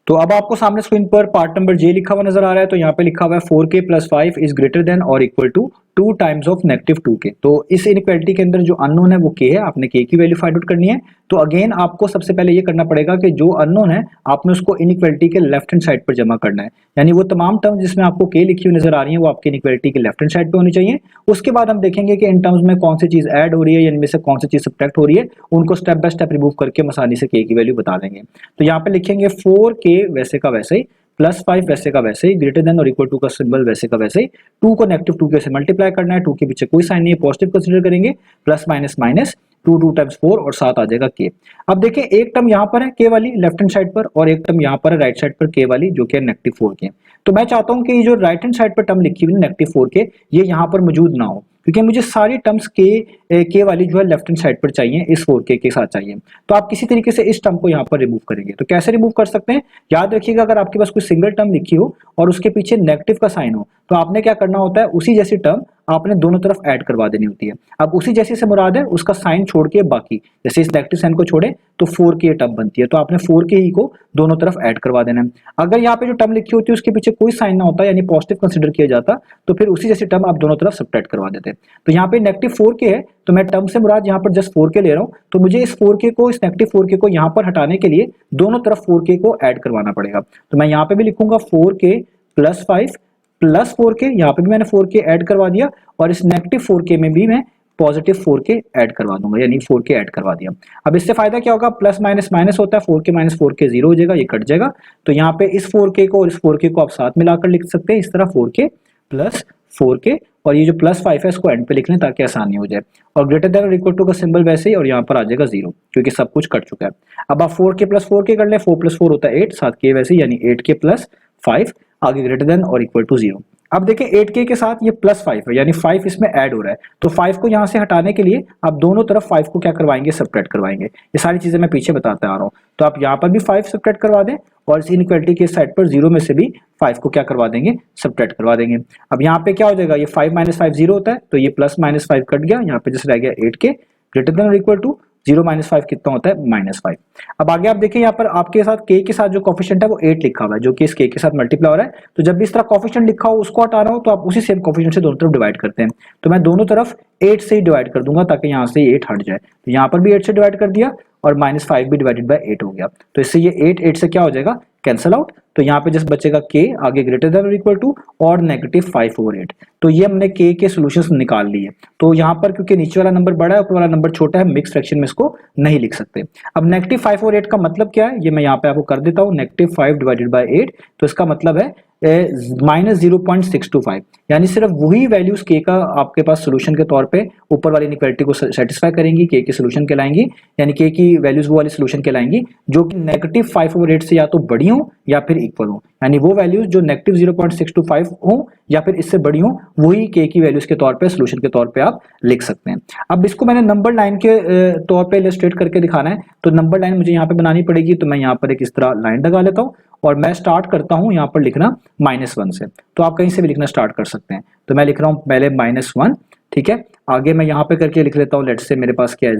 तो अब आपको सामने स्क्रीन पर पार्ट नंबर जे लिखा हुआ नजर आ रहा है। तो यहाँ पे लिखा हुआ है 4k + 5 इज ग्रेटर देन और equal to 2 times of -2k। तो इस इनइक्वालिटी के अंदर जो अननोन है वो k है, आपने k की वैल्यू फाइंड आउट करनी है। तो अगेन आपको सबसे पहले ये करना पड़ेगा कि जो अननोन है आपने उसको इनइक्वालिटी के लेफ्ट हैंड साइड पर जमा करना है, यानी वो तमाम टर्म जिसमें आपको k लिखी हुई नजर आ रही है वो आपकी इनइक्वालिटी के लेफ्ट हैंड साइड पे होनी चाहिए। उसके बाद हम देखेंगे कि इन टर्म्स में कौन सी चीज ऐड हो रही है या इनमें से कौन सी चीज सब्ट्रैक्ट हो रही है, उनको स्टेप बाय स्टेप रिमूव करके हम आसानी से k की वैल्यू बता देंगे। तो यहाँ पे लिखेंगे 4k वैसे का वैसे ही, +5 वैसे का वैसे ही, ग्रेटर देन और इक्वल टू का सिंबल वैसे का वैसे ही, 2 को -2k से मल्टीप्लाई करना है, 2 के पीछे कोई साइन नहीं है, पॉजिटिव कंसीडर करेंगे, प्लस माइनस माइनस 2 टाइम्स 4 और साथ आ जाएगा k। अब देखिए एक टर्म यहाँ पर है k वाली लेफ्ट हैंड साइड पर और एक टर्म यहाँ पर है राइट साइड पर k वाली जो कि है -4k। तो मैं चाहता हूँ कि ये जो राइट हैंड साइड पर टर्म लिखी हुई है -4k ये यहाँ पर मौजूद ना हो, क्योंकि मुझे सारी टर्म्स के वाली जो है लेफ्ट हैंड साइड पर चाहिए, इस 4k के साथ चाहिए। तो आप किसी तरीके से इस टर्म को यहाँ पर रिमूव करेंगे। तो कैसे रिमूव कर सकते हैं, याद रखिएगा अगर आपके पास कोई सिंगल टर्म लिखी हो और उसके पीछे नेगेटिव का साइन हो तो आपने क्या करना होता है, उसी जैसी टर्म आपने दोनों तरफ ऐड करवा देनी होती है। अब उसी जैसे से मुराद है उसका साइन छोड़ के बाकी, जैसे इस नेगेटिव साइन को छोड़े तो 4k टर्म बनती है, तो आपने 4k ही को दोनों तरफ ऐड करवा देना है। अगर यहाँ पे जो टर्म लिखी होती है उसके पीछे कोई साइन ना होता यानी पॉजिटिव कंसीडर किया जाता तो फिर उसी जैसी टर्म आप दोनों तरफ सब्ट्रैक्ट करवा देते। तो यहाँ पे -4k है तो मैं टर्म से मुराद यहाँ पर जस्ट 4k ले रहा हूँ, तो मुझे इस 4k को, इस -4k को यहाँ पर हटाने के लिए दोनों तरफ 4k को ऐड करवाना पड़ेगा। तो मैं यहाँ पे भी लिखूंगा 4k + 5 + 4k, यहाँ पे भी मैंने 4k ऐड करवा दिया और इस -4k में भी मैं पॉजिटिव 4k ऐड करवा दूंगा, यानी 4k ऐड करवा दिया। अब इससे फायदा क्या होगा, प्लस माइनस माइनस होता है, 4k - 4k 0 हो जाएगा, ये कट जाएगा। तो यहाँ पे इस 4k को और इस 4k को आप साथ मिलाकर लिख सकते हैं इस तरह 4k + 4k, और ये जो +5 है इसको एंड पे लिख लें ताकि आसानी हो जाए। और ग्रेटर देन और इक्वल टू का सिंबल वैसे ही, और यहाँ पर आ जाएगा 0 क्योंकि सब कुछ कट चुका है। अब आप 4k + 4k कर लें, 4 + 4 होता है 8, साथ k वैसे ही, यानी 8k + 5 आगे ग्रेटर देन और इक्वल टू 0। अब देखें 8k के साथ ये +5 है यानी 5 इसमें ऐड हो रहा है, तो 5 को यहाँ से हटाने के लिए आप दोनों तरफ 5 को क्या करवाएंगे, सब्ट्रैक्ट करवाएंगे। ये सारी चीजें मैं पीछे बताते आ रहा हूँ। तो आप यहाँ पर भी 5 सब्ट्रैक्ट करवा दें और इस इनइक्वालिटी के साइड पर 0 में से भी 5 को क्या करवा देंगे, सब्ट्रैक्ट करवा देंगे। अब यहाँ पे क्या हो जाएगा, ये 5 - 5 0 होता है, तो ये +-5 कट गया, यहाँ पे जैसे रह गया 8k ग्रेटर देन और इक्वल टू 0 - 5 कितना होता है, -5। अब आगे आप देखिए यहाँ पर आपके साथ k के साथ जो कोफिशिएंट है वो 8 लिखा हुआ है, जो कि इस k के साथ मल्टीप्लाई हो रहा है। तो जब भी इस तरह कोफिशिएंट लिखा हो उसको हटाना हो तो आप उसी सेम कोफिशिएंट से दोनों तरफ डिवाइड करते हैं। तो मैं दोनों तरफ 8 से ही डिवाइड कर दूंगा ताकि यहाँ से 8 हट जाए। तो यहाँ पर भी 8 से डिवाइड कर दिया और -5 भी डिवाइडेड बाय 8 हो गया। तो इससे ये 8 से क्या हो जाएगा, कैंसिल आउट। तो यहाँ पे जस्ट बचेगा k आगे ग्रेटर देन और इक्वल टू और -5/8। तो ये हमने k के सॉल्यूशंस निकाल लिए। तो यहाँ पर क्योंकि नीचे वाला नंबर बड़ा है ऊपर वाला नंबर छोटा है, मिक्स फ्रैक्शन में इसको नहीं लिख सकते। अब -5/8 का मतलब क्या है, ये मैं यहाँ पे आपको कर देता हूँ, -5 डिवाइडेड बाय 8, तो इसका मतलब है -0.625, यानी सिर्फ वही वैल्यूज k का आपके पास सोल्यूशन के तौर पे ऊपर वाली इनइक्वालिटी को सेटिस्फाई करेंगी, k के सोल्यूशन कहलाएंगी, यानी k की वैल्यूज वो वाली सोल्यूशन कहलाएंगी जो कि -5/8 से या तो बड़ी हो या फिर इक्वल हो, यानी वो वैल्यूज जो -0.625 हो या फिर इससे बड़ी हो वही k की वैल्यूज के तौर पे सोल्यूशन के तौर पे आप लिख सकते हैं। अब इसको मैंने नंबर लाइन के तौर पे इलस्ट्रेट करके दिखाना है, तो नंबर लाइन मुझे यहाँ पे बनानी पड़ेगी। तो मैं यहाँ पर एक इस तरह लाइन लगा लेता हूँ और मैं स्टार्ट करता हूं यहाँ पर लिखना -1 से। तो आप कहीं से भी लिखना स्टार्ट कर सकते हैं। तो मैं लिख रहा हूं पहले -1, ठीक है। आगे मैं यहाँ पे करके लिख लेता हूँ, लेट्स से मेरे पास क्या है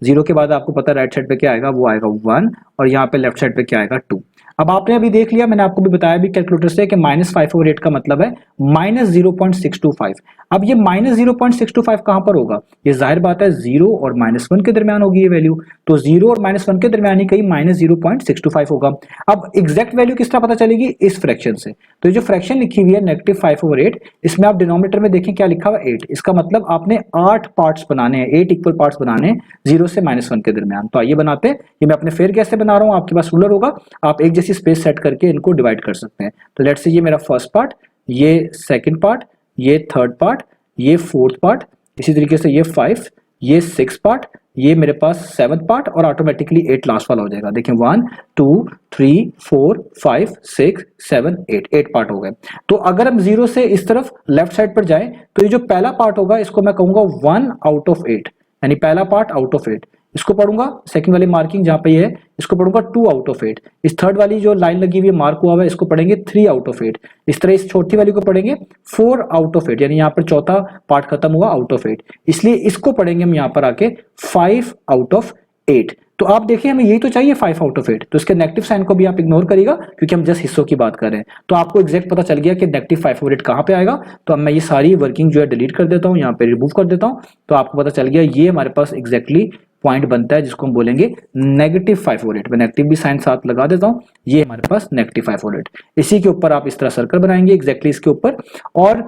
0 के बाद आपको पता है राइट साइड पे क्या आएगा, वो आएगा 1, और यहाँ पे लेफ्ट साइड पे क्या आएगा 2। अब आपने अभी देख लिया, मैंने आपको भी बताया भी कैलकुलेटर से कि -5/8 का मतलब है -0.625। अब ये -0.625 कहां पर होगा, ये जाहिर बात है 0 और -1 के दरमियान होगी ये वैल्यू। तो 0 और -1 के दरमियान ही कहीं -0.625 होगा। अब एग्जैक्ट वैल्यू किस तरह पता चलेगी, इस फ्रैक्शन से। तो ये जो फ्रैक्शन लिखी हुई है -5/8, इसमें आप डिनोमिनेटर में देखें क्या लिखा हुआ है 8। इसका मतलब आपने 8 पार्ट्स बनाने हैं, 8 इक्वल पार्ट्स बनाने हैं 0 से -1 के दरमियान। तो आइए बनाते हैं। ये मैं अपने फेयर गैस से बना रहा हूं, आपके पास रूलर होगा, आप एक जैसी स्पेस सेट करके इनको डिवाइड कर सकते हैं। तो लेट्स से ये मेरा फर्स्ट पार्ट, ये सेकंड पार्ट, ये थर्ड पार्ट, ये फोर्थ पार्ट, इसी तरीके से ये 5, ये 6 पार्ट, ये मेरे पास 7th पार्ट, और ऑटोमेटिकली 8 लास्ट वाला हो जाएगा। देखें 1 2 3 4 5 6 7 8 पार्ट हो गए। तो अगर हम 0 से इस तरफ लेफ्ट साइड पर जाएं तो ये जो पहला पार्ट होगा इसको मैं कहूंगा 1 आउट ऑफ 8, यानी पहला पार्ट आउट ऑफ 8। इसको पढ़ूंगा, सेकंड वाली मार्किंग जहां पे ये है इसको पढ़ूंगा 2 आउट ऑफ 8। इस थर्ड वाली जो लाइन लगी हुई है मार्क हुआ हुआ है इसको पढ़ेंगे 3 आउट ऑफ 8। इस तरह इस चौथी वाली को पढ़ेंगे 4 आउट ऑफ 8, यानी यहाँ पर चौथा पार्ट खत्म हुआ आउट ऑफ 8, इसलिए इसको पढ़ेंगे हम यहाँ पर आके 5 आउट ऑफ 8। तो आप देखिए हमें यही तो चाहिए 5 आउट ऑफ 8, तो इसके नेगेटिव साइन को भी आप इग्नोर करिएगा क्योंकि हम जस्ट हिस्सों की बात कर रहे हैं। तो आपको एग्जैक्ट पता चल गया कि नेगेटिव 5 ओवर 8 कहाँ पे आएगा। तो अब मैं ये सारी वर्किंग जो है डिलीट कर देता हूँ, यहाँ पे रिमूव कर देता हूँ, तो आपको पता चल गया ये हमारे पास एग्जैक्टली पॉइंट बनता है जिसको हम बोलेंगे नेगेटिव 5 ओवर 8। मैं नेगेटिव भी साइन साथ लगा देता हूँ, ये हमारे पास नेगेटिव 5 ओवर 8। इसी के ऊपर आप इस तरह सर्कल बनाएंगे एग्जैक्टली इसके ऊपर, और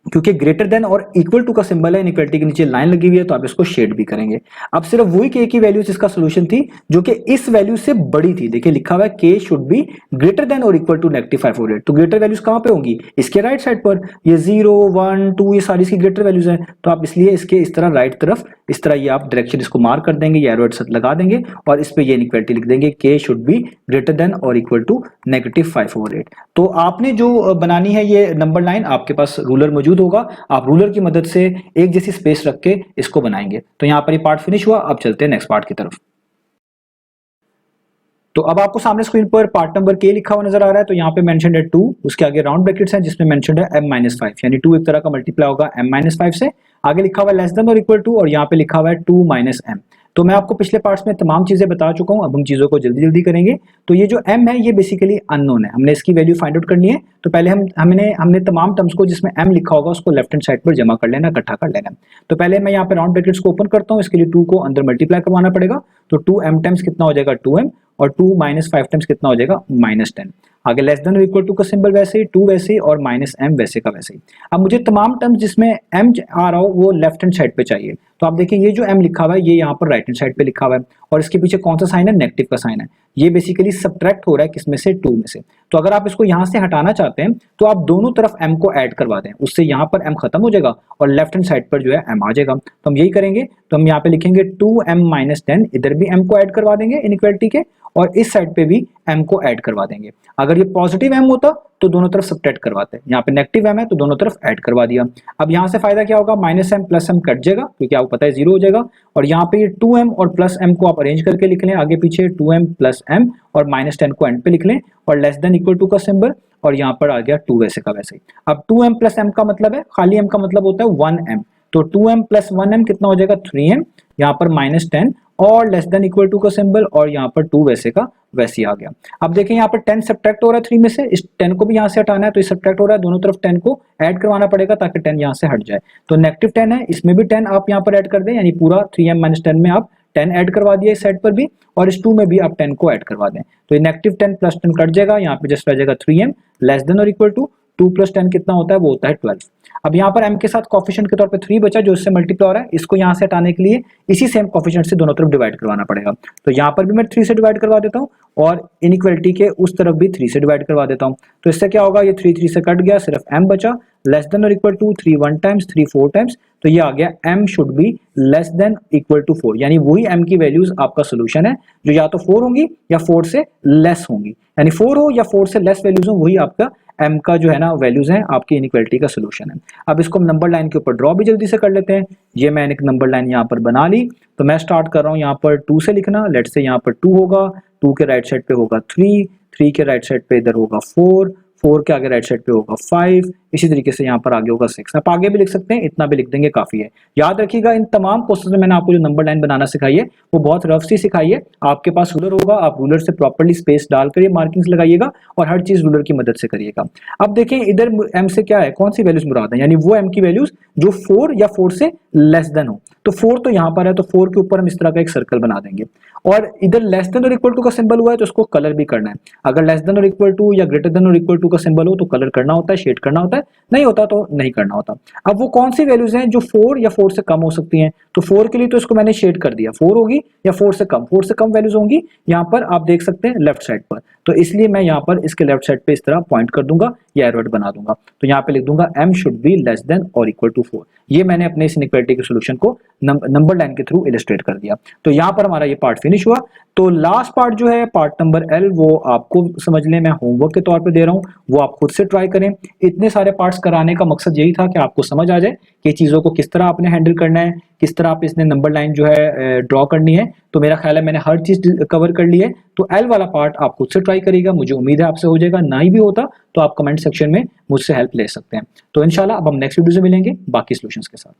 क्योंकि ग्रेटर देन और इक्वल टू का सिंबल है, इनइक्वालिटी के नीचे लाइन लगी हुई है, तो आप इसको शेड भी करेंगे। अब सिर्फ वही के की वैल्यू जिसका सोल्यूशन थी जो कि इस वैल्यू से बड़ी थी, देखिए लिखा हुआ है के शुड बी ग्रेटर देन और इक्वल टू नेगेटिव 5 ओवर 8। तो ग्रेटर वैल्यूज कहां पे होंगी, इसके राइट साइड पर, ये 0 1 2 ये सारी इसकी ग्रेटर वैल्यूज हैं। तो आप इसलिए इसके इस तरह राइट तरफ इस तरह ये आप डायरेक्शन इसको मार्क कर देंगे, ये एरो लगा देंगे और इस पे ये इनइक्वालिटी लिख देंगे के शुड बी ग्रेटर देन और इक्वल टू नेगेटिव 5 ओवर 8। तो आपने जो बनानी है ये नंबर लाइन, आपके पास रूलर मौजूद होगा, आप रूलर की मदद से एक जैसी स्पेस रख के इसको बनाएंगे। तो यहां पर ये पार्ट फिनिश हुआ, अब चलते हैं नेक्स्ट पार्ट की तरफ। तो अब आपको सामने स्क्रीन पर पार्ट नंबर के लिखा हुआ नजर आ रहा है, तो यहाँ पे मेंशन्ड है 2, उसके आगे राउंड ब्रैकेट्स हैं जिसमें मेंशन्ड है m-5, यानी 2 एक तरह का मल्टीप्लाई होगा m-5 से, आगे लिखा हुआ है लेस देन और इक्वल टू, और यहाँ पे लिखा हुआ है 2 - m। तो मैं आपको पिछले पार्ट्स में तमाम चीजें बता चुका हूं, अब हम चीजों को जल्दी जल्दी करेंगे। तो ये जो m है ये बेसिकली अननोन है, हमने इसकी वैल्यू फाइंड आउट करनी है। तो पहले हमने तमाम टर्म्स को जिसमें m लिखा होगा उसको लेफ्ट हैंड साइड पर जमा कर लेना, इकट्ठा कर लेना। तो पहले मैं यहाँ पे राउंड ब्रैकेट्स को ओपन करता हूँ, इसके लिए 2 को अंदर मल्टीप्लाई करवाना पड़ेगा, तो 2m टाइम्स कितना हो जाएगा 2m, और 2 - 5 टाइम्स कितना हो जाएगा -10। आगे लेस देन और इक्वल टू का सिंबल वैसे ही, 2 वैसे ही और -m वैसे का वैसे ही। अब मुझे तमाम टर्म्स जिसमें m आ रहा हो वो लेफ्ट हैंड साइड पे चाहिए। तो आप देखिए ये जो m लिखा हुआ है ये यहाँ पर राइट हैंड साइड पे लिखा हुआ है, और इसके पीछे कौन सा साइन है, नेगेटिव का साइन है। ये बेसिकली सब्ट्रैक्ट हो रहा है किसमें से, 2 में से। तो अगर आप इसको यहाँ से हटाना चाहते हैं तो आप दोनों तरफ m को ऐड करवा दें, उससे यहाँ पर m खत्म हो जाएगा और लेफ्ट हैंड साइड पर जो है m आ जाएगा। तो हम यही करेंगे, तो हम यहाँ पे लिखेंगे 2m - 10, इधर भी m को ऐड करवा देंगे इनइक्वालिटी के, और इस साइड पे भी m को ऐड करवा देंगे। अगर ये पॉजिटिव m होता तो दोनों तरफ सब्ट्रैक्ट करवाते हैं, यहाँ पे नेगेटिव m है तो दोनों तरफ ऐड करवा दिया। अब यहाँ से फायदा क्या होगा, -m + m कट जाएगा क्योंकि आपको पता है 0 हो जाएगा, और यहाँ पे ये 2m और +m को आप अरेंज करके लिख लें आगे पीछे, 2m + m और -10 को एंड पे लिख लें, और लेस देन इक्वल टू का सिंबल, और यहाँ पर आ गया 2 वैसे का वैसे ही। अब 2m + m का मतलब है, खाली m का मतलब होता है 1m, तो 2m + 1m कितना हो जाएगा 3m, यहाँ पर -10 और लेस देन इक्वल टू का सिंबल, और यहाँ पर 2 वैसे का वैसे ही आ गया। अब देखें यहाँ पर 10 सब्ट्रैक्ट हो रहा है 3 में से, इस 10 को भी यहाँ से हटाना है, तो ये सब्ट्रैक्ट हो रहा है, दोनों तरफ 10 को ऐड करवाना पड़ेगा ताकि 10 यहाँ से हट जाए। तो नेगेटिव 10 है, इसमें भी 10 आप यहाँ पर ऐड कर दें, यानी पूरा 3m - 10 में आप 10 ऐड करवा दिया इस साइड पर भी, और इस 2 में भी आप 10 को ऐड करवा दें। तो ये नेगेटिव 10 + 10 कट जाएगा, यहाँ पे जस्ट रह जाएगा 3m लेस देन और इक्वल टू 2 + 10 कितना होता है, वो होता है 12। अब यहाँ पर m के साथ कोफिशिएंट के तौर पे 3 बचा जो इससे मल्टीप्लाई हो रहा है, इसको यहाँ से हटाने के लिए इसी सेम कोफिशिएंट से दोनों तरफ डिवाइड करवाना पड़ेगा। तो यहाँ पर भी मैं 3 से डिवाइड करवा देता हूँ, और इनइक्वालिटी के उस तरफ भी 3 से डिवाइड करवा देता हूँ। तो इससे क्या होगा, ये 3 से कट गया, सिर्फ m बचा, लेस देन और इक्वल टू 3 1 टाइम्स 3 4 टाइम्स, तो ये आ गया m should be less than equal to 4, यानी वही m की वैल्यूज आपका सोल्यूशन है जो या तो 4 होंगी या 4 से लेस होंगी, यानी 4 हो या 4 से लेस वैल्यूज हो, वही आपका m का जो है ना वैल्यूज हैं आपकी इनइक्वालिटी का सोल्यूशन है। अब इसको हम नंबर लाइन के ऊपर ड्रॉ भी जल्दी से कर लेते हैं। ये मैंने एक नंबर लाइन यहाँ पर बना ली, तो मैं स्टार्ट कर रहा हूँ यहाँ पर 2 से लिखना, लेट से यहाँ पर 2 होगा, 2 के राइट साइड पे होगा 3, 3 के राइट साइड पे इधर होगा 4, 4 के आगे राइट साइड पे होगा 5, इसी तरीके से यहाँ पर आगे होगा 6। आप आगे भी लिख सकते हैं, इतना भी लिख देंगे काफी है। याद रखिएगा इन तमाम क्वेश्चन में मैंने आपको जो नंबर लाइन बनाना सिखाई है वो बहुत रफ सी सिखाई है। आपके पास रूलर होगा, आप रूलर से प्रॉपर्ली स्पेस डालकर ये मार्किंग्स लगाइएगा और हर चीज रूलर की मदद से करिएगा। अब देखें इधर m से क्या है, कौन सी वैल्यूज मुराद है, यानी वो m की वैल्यूज जो 4 या 4 से लेस देन हो। तो 4 तो यहाँ पर है, तो 4 के ऊपर हम इस तरह का एक सर्कल बना देंगे, और इधर लेस देन और इक्वल टू का सिंबल हुआ है तो उसको कलर भी करना है। अगर लेस देन और इक्वल टू या ग्रेटर देन और इक्वल टू का सिंबल हो तो कलर करना होता है, शेड करना होता है, नहीं होता तो नहीं करना होता। अब वो कौन सी वैल्यूज हैं जो 4 या 4 से कम हो सकती हैं, तो 4 के लिए तो इसको मैंने शेड कर दिया, 4 होगी या 4 से कम वैल्यूज होंगी, यहाँ पर आप देख सकते हैं लेफ्ट साइड पर, तो इसलिए मैं यहाँ पर इसके लेफ्ट साइड पे इस तरह पॉइंट कर दूंगा या एरो बना दूंगा। तो यहाँ पे लिख दूंगा m should be less than और इक्वल टू 4। ये मैंने अपने इस इनइक्वालिटी के सॉल्यूशन को नंबर लाइन के थ्रू इलस्ट्रेट कर दिया। तो यहाँ पर हमारा ये पार्ट फिनिश हुआ। तो लास्ट पार्ट जो है पार्ट नंबर L, वो आपको समझ लें, मैं होमवर्क के तौर पे दे रहा हूँ, वो आप खुद से ट्राई करें। इतने सारे पार्ट्स कराने का मकसद यही था कि आपको समझ आ जाए कि चीज़ों को किस तरह आपने हैंडल करना है, किस तरह आप इसने नंबर लाइन जो है ड्रॉ करनी है। तो मेरा ख्याल है मैंने हर चीज़ कवर कर ली है। तो एल वाला पार्ट आप खुद से ट्राई करिएगा, मुझे उम्मीद है आपसे हो जाएगा। ना ही भी होता तो आप कमेंट सेक्शन में मुझसे हेल्प ले सकते हैं। तो इंशाल्लाह अब हम नेक्स्ट वीडियो से मिलेंगे बाकी सॉल्यूशंस के साथ।